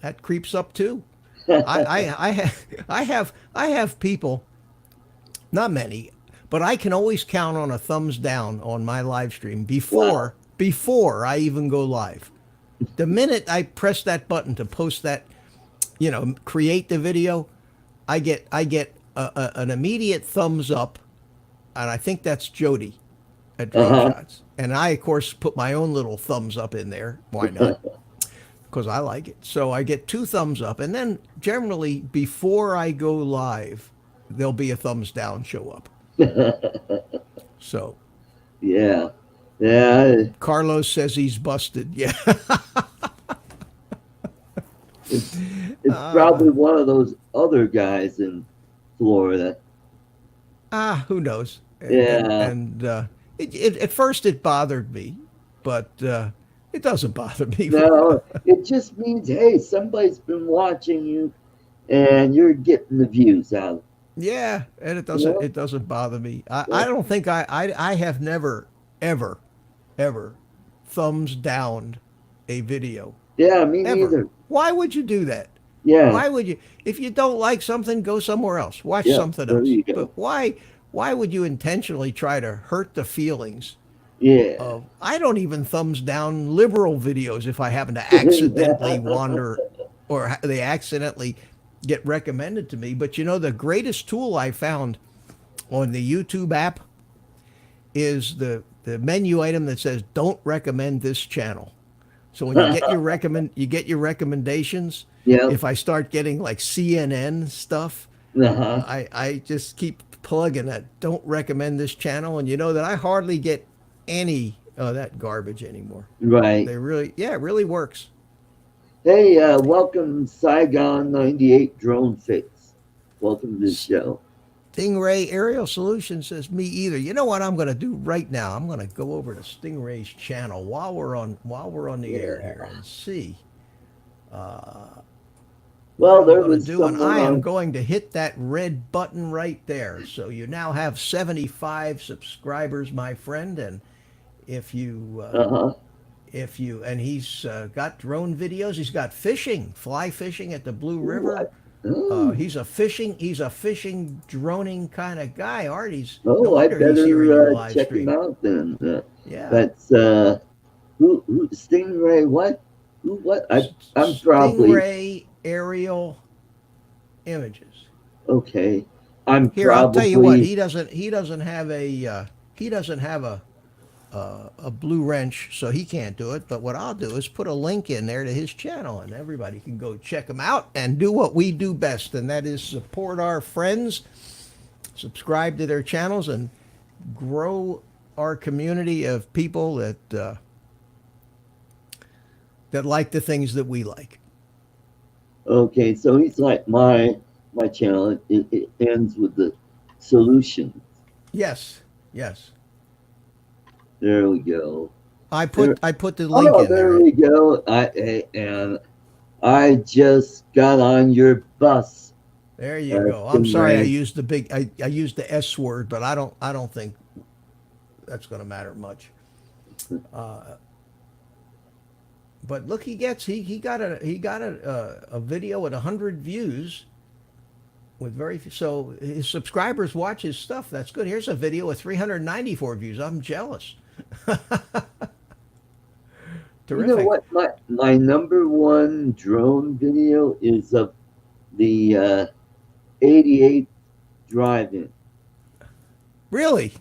that creeps up too. I have people, not many, but I can always count on a thumbs down on my live stream wow. before I even go live. The minute I press that button to post that, create the video, I get an immediate thumbs up, and I think that's Jody at Drone Uh Shots. And I, of course, put my own little thumbs up in there. Why huh. not? Because I like it. So I get 2 thumbs up, and then generally before I go live, there'll be a thumbs down show up. So Yeah, yeah. Carlos says he's busted. Yeah. It's probably one of those other guys in Florida. Who knows? Yeah. At first it bothered me, but it doesn't bother me. No, it just means, hey, somebody's been watching you and you're getting the views out. Yeah, and You know? it doesn't bother me. Yeah. I don't think I have never ever ever thumbs downed a video Yeah, me ever. neither. Why would you do that? Yeah. Why would you? If you don't like something, go somewhere else. Watch Yeah. something There else. you go. But why would you intentionally try to hurt the feelings Yeah. of? I don't even thumbs down liberal videos if I happen to accidentally wander or they accidentally get recommended to me. But you know, the greatest tool I found on the YouTube app is the menu item that says "Don't recommend this channel." So when you get your recommendations. Yeah. If I start getting like CNN stuff, Uh-huh. I just keep plugging that. Don't recommend this channel, and you know that I hardly get any of that garbage anymore. Right. They really, yeah, it really works. Hey, welcome Saigon 98 Drone Fix. Welcome to the show. Stingray Aerial Solutions says me either. You know what I'm going to do right now? I'm going to go over to Stingray's channel while we're on the air here and see. Well, I'm there going to was do, and I am someone going to hit that red button right there. So you now have 75 subscribers, my friend, and if you uh-huh. and he's got drone videos. He's got fishing, fly fishing at the Blue River. Oh, He's a fishing droning kind of guy. Art, no oh, I wonder he's here in your better live check him stream. out then. Yeah, That's who Stingray? What? Who? What? I'm probably Stingray Aerial Images. okay. I'm Here, I'll tell you what. probably He doesn't have a blue wrench, so he can't do it. But what I'll do is put a link in there to his channel, and everybody can go check him out and do what we do best, and that is support our friends, subscribe to their channels, and grow our community of people that like the things that we like. okay. So he's like my channel. It ends with the solution. Yes, yes. There we go. I put the link Oh, in there. there we go. I just got on your bus. There you go. I'm sorry I Stingray. used I used the S word, but I don't think that's going to matter much. But look, he got a video with 100 views with very few, so his subscribers watch his stuff. That's good. Here's a video with 394 views. I'm jealous. You know Terrific. what? My number one drone video is of the 88 drive-in. Really?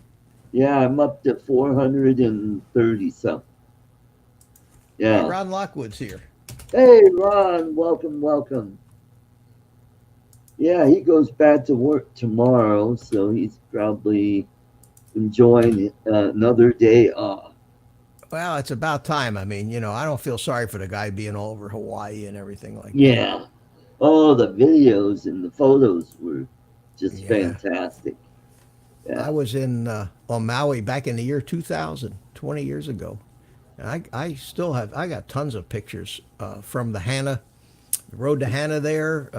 Yeah, I'm up to 430 something. Yeah. Ron Lockwood's here. Hey, Ron, welcome, welcome. Yeah, he goes back to work tomorrow, so he's probably enjoying another day off. Well, it's about time. I mean, you know, I don't feel sorry for the guy being all over Hawaii and everything like that. Yeah. Oh, the videos and the photos were just Yeah. fantastic. Yeah. I was on Maui back in the year 2000, 20 years ago. And I still I got tons of pictures from the road to Hana there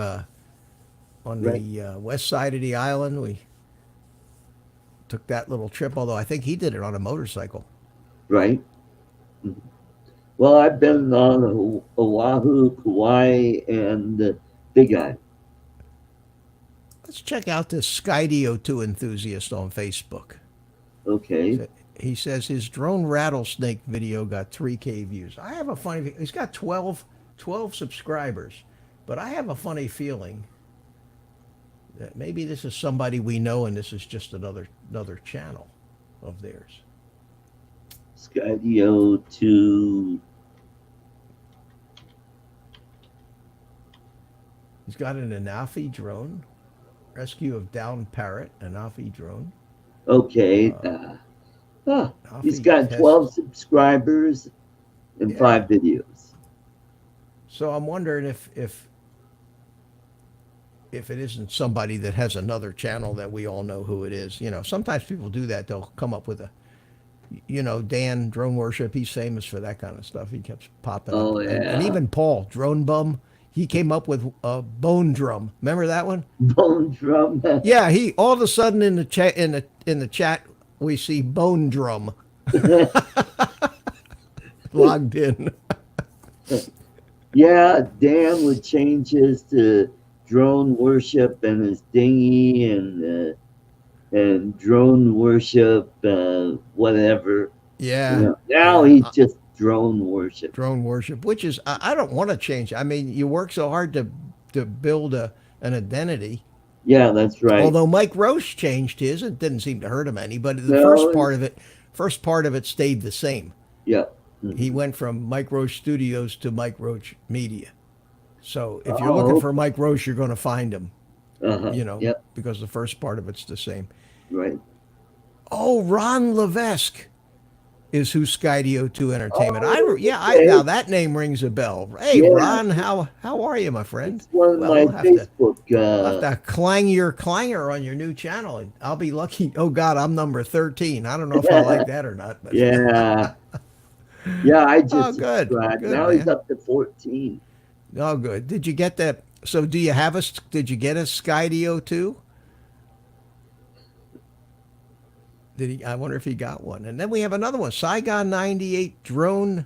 on Right. the west side of the island. We took that little trip, although I think he did it on a motorcycle. Right. Mhm. Well, I've been on Oahu, Kauai, and Big Island. Let's check out this Skydio2 enthusiast on Facebook. Okay. He says his drone rattlesnake video got 3K views. I have a funny, he's got 12 subscribers, but I have a funny feeling that maybe this is somebody we know and this is just another channel of theirs. Skydio 2. He's got an Anafi drone, rescue of downed parrot, Anafi drone. Okay. He's Anafi got test. 12 subscribers and Yeah. 5 videos. So I'm wondering if it isn't somebody that has another channel that we all know who it is. You know, sometimes people do that. They'll come up with a, you know, Dan Drone Worship. He's famous for that kind of stuff. He keeps popping up. Oh And yeah. even Paul Drone Bum. He came up with a bone drum. Remember that one? Bone drum. Yeah. He all of a sudden in the chat in the chat we see bone drum logged in. Yeah, Dan would change his to drone worship and his dinghy and drone worship, whatever. You Yeah. know, now Yeah. he's just drone worship. Drone worship, which is I don't want to change. I mean, you work so hard to build an identity. Yeah, that's right. Although Mike Roche changed his, it didn't seem to hurt him any. But the No, first part of it stayed the same. yeah. He went from Mike Roche Studios to Mike Roche Media. So if you're Oh, looking for Mike Roche, you're going to find him. uh-huh. You know, Yep, because the first part of it's the same. right. Oh, Ron Levesque is who's Skydio2 Entertainment. Oh, I okay. now that name rings a bell. Hey, Yeah. Ron, how are you, my friend? It's one of Well, my we'll have Facebook. I'll have to clang your clanger on your new channel, and I'll be lucky. Oh God, I'm number 13. I don't know if I like that or not. But Yeah. Yeah, I just Oh, good. subscribed. Good, Now he's man. up to 14. Oh, good. Did you get that? So, do you have a? Did you get a Skydio2? Did he? I wonder if he got one. And then we have another one, Saigon 98 drone.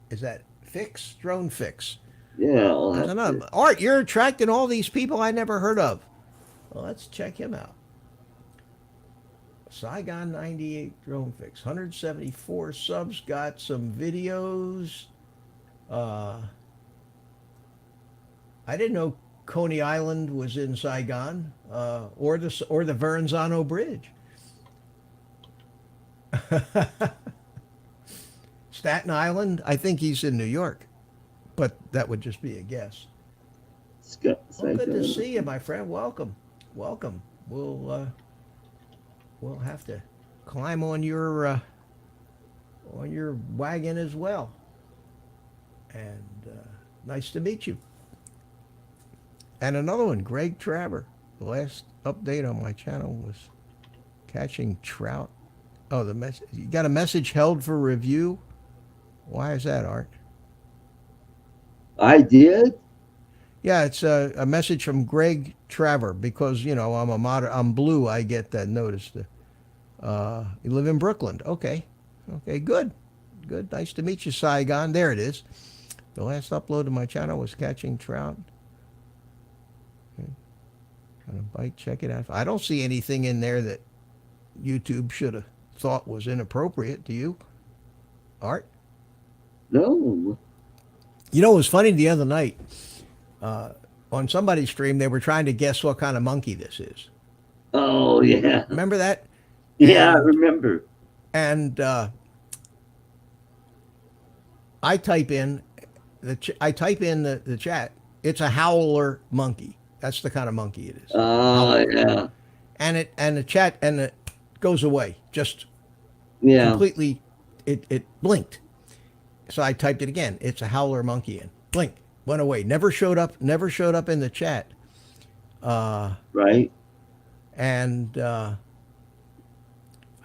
Is that Fix? Drone Fix. Yeah, I'll There's have another. to. Art, you're attracting all these people I never heard of. Well, let's check him out. Saigon 98 Drone Fix. 174 subs. Got some videos. I didn't know Coney Island was in Saigon, or the Verrazano Bridge. Staten Island. I think he's in New York, but that would just be a guess. Scott, Well, good to see you, my friend. Welcome, welcome. We'll have to climb on your wagon as well. And nice to meet you. And another one, Greg Traver. The last update on my channel was catching trout. Oh, the message. You got a message held for review? Why is that, Art? I did? Yeah, it's a message from Greg Traver because, you know, I'm blue. I get that notice. You live in Brooklyn. Okay. Okay, good. Good. Nice to meet you, Saigon. There it is. The last upload to my channel was catching trout. Okay. Gonna bite, check it out. I don't see anything in there that YouTube should have thought was inappropriate. Do you, Art? No. You know, it was funny the other night. On somebody's stream, they were trying to guess what kind of monkey this is. Oh, yeah. Remember that? Yeah, I And, remember. and I type in the chat. It's a howler monkey. That's the kind of monkey it is. Oh, yeah. And it goes away. Just Yeah. completely. It blinked. So I typed it again. It's a howler monkey in. Blink. Went away. Never showed up in the chat. Right? And I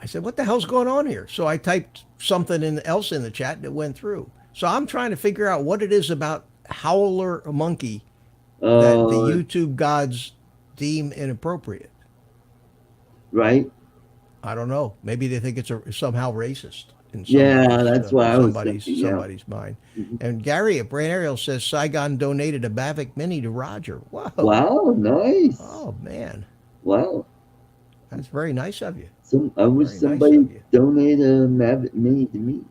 said, what the hell's going on here? So I typed something else in the chat and it went through. So I'm trying to figure out what it is about howler monkey that the Oh, YouTube gods deem inappropriate. right? I don't know. Maybe they think it's somehow racist. In Yeah, that's what I was somebody's thinking, yeah. somebody's mind. Mhm. And Gary at Brain Ariel says Saigon donated a Mavic Mini to Roger. Wow. Wow, nice. Oh man, Wow. that's very nice of you. I wish Very nice somebody of you. donated a Mavic Mini to me.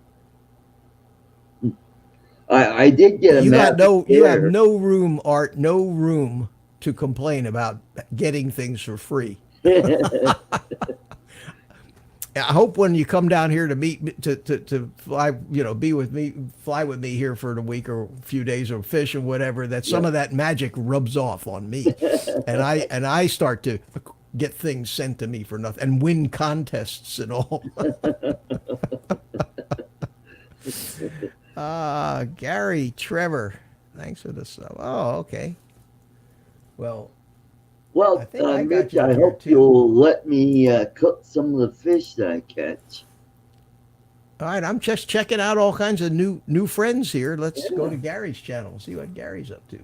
I did get a You got Mavic you have Air. no room, Art, no room to complain about getting things for free. I hope when you come down here to meet to fly, you know, fly with me here for the week or a few days or fish or whatever, that some of that magic rubs off on me, and I start to get things sent to me for nothing and win contests and all. Gary Trevor, Thanks for the sub. Oh, okay. Well, I Well, think I got Mitch, you I up here hope too. you'll let me cook some of the fish that I catch. All right, I'm just checking out all kinds of new friends here. Let's go Yeah. to Gary's channel and see what Gary's up to.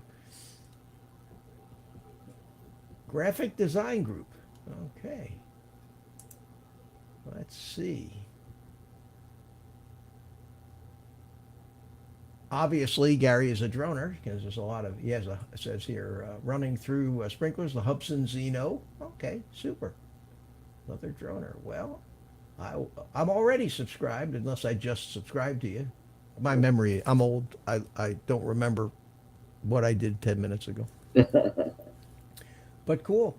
Graphic Design Group. Okay. Let's see. Obviously, Gary is a droner because there's a lot of, he has a, it says here, running through sprinklers, the Hubsan Zeno. Okay, super. Another droner. Well, I, I'm already subscribed unless I just subscribed to you. My memory, I'm old. I don't remember what I did 10 minutes ago. But cool.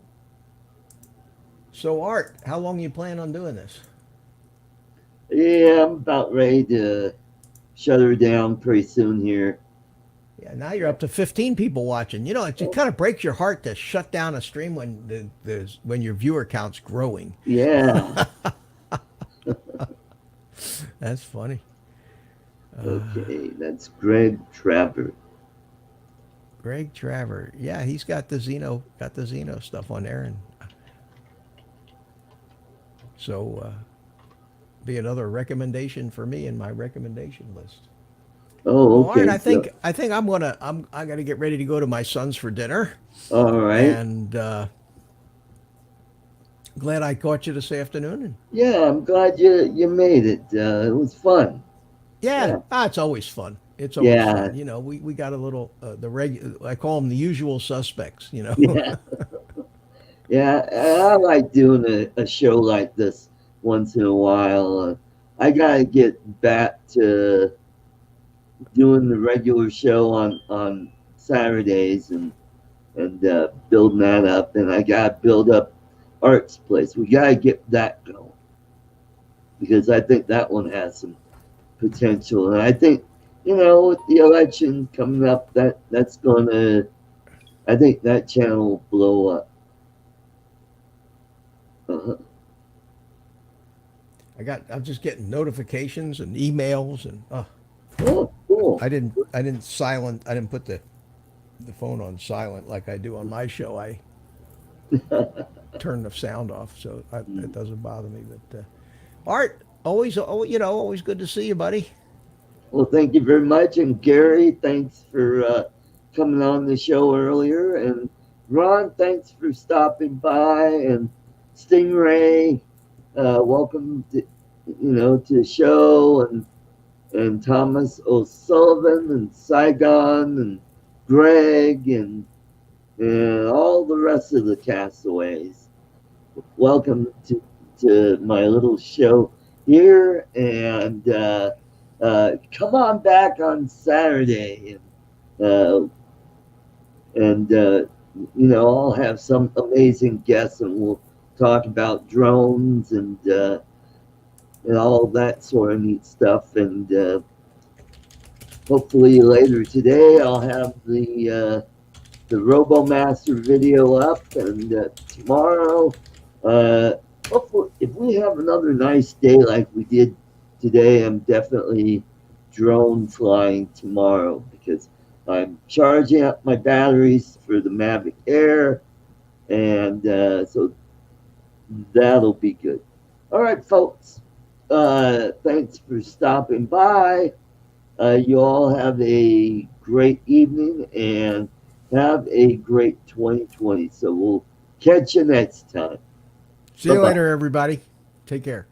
So, Art, how long you plan on doing this? Yeah, I'm about ready to shut her down pretty soon here. Yeah, now you're up to 15 people watching. You know, it kind of breaks your heart to shut down a stream when when your viewer count's growing. Yeah. That's funny. Okay, that's Greg Trapper. Greg Traver. Yeah, he's got the Xeno stuff on there, and so be another recommendation for me in my recommendation list. Oh, Well, Art, okay. So, I think I got to get ready to go to my son's for dinner, all right. and glad I caught you this afternoon. And Yeah, I'm glad you made it. It was fun. yeah, Yeah. it's always fun. It's always Yeah. fun. You know, we got a little I call them the usual suspects. You know. Yeah. Yeah. I like doing a show like this once in a while. I gotta get back to doing the regular show on Saturdays and building that up. And I gotta build up Art's Place. We gotta get that going because I think that one has some potential. And I think, with the election coming up, that's gonna. I think that channel will blow up. Uh-huh. I'm just getting notifications and emails, and Oh, cool. I didn't put the phone on silent like I do on my show. I turn the sound off, so it doesn't bother me. But Art, always good to see you, buddy. Well, thank you very much. And Gary, thanks for coming on the show earlier. And Ron, thanks for stopping by. And Stingray, welcome to the show. And Thomas O'Sullivan and Saigon and Greg and all the rest of the castaways. Welcome to my little show here. And come on back on Saturday, and I'll have some amazing guests, and we'll talk about drones and all that sort of neat stuff. And hopefully later today, I'll have the Robomaster video up, and tomorrow, hopefully, if we have another nice day like we did today, I'm definitely drone flying tomorrow because I'm charging up my batteries for the Mavic Air, and so that'll be good. All right, folks. Thanks for stopping by. You all have a great evening and have a great 2020. So we'll catch you next time. See you Bye-bye. later, everybody. Take care.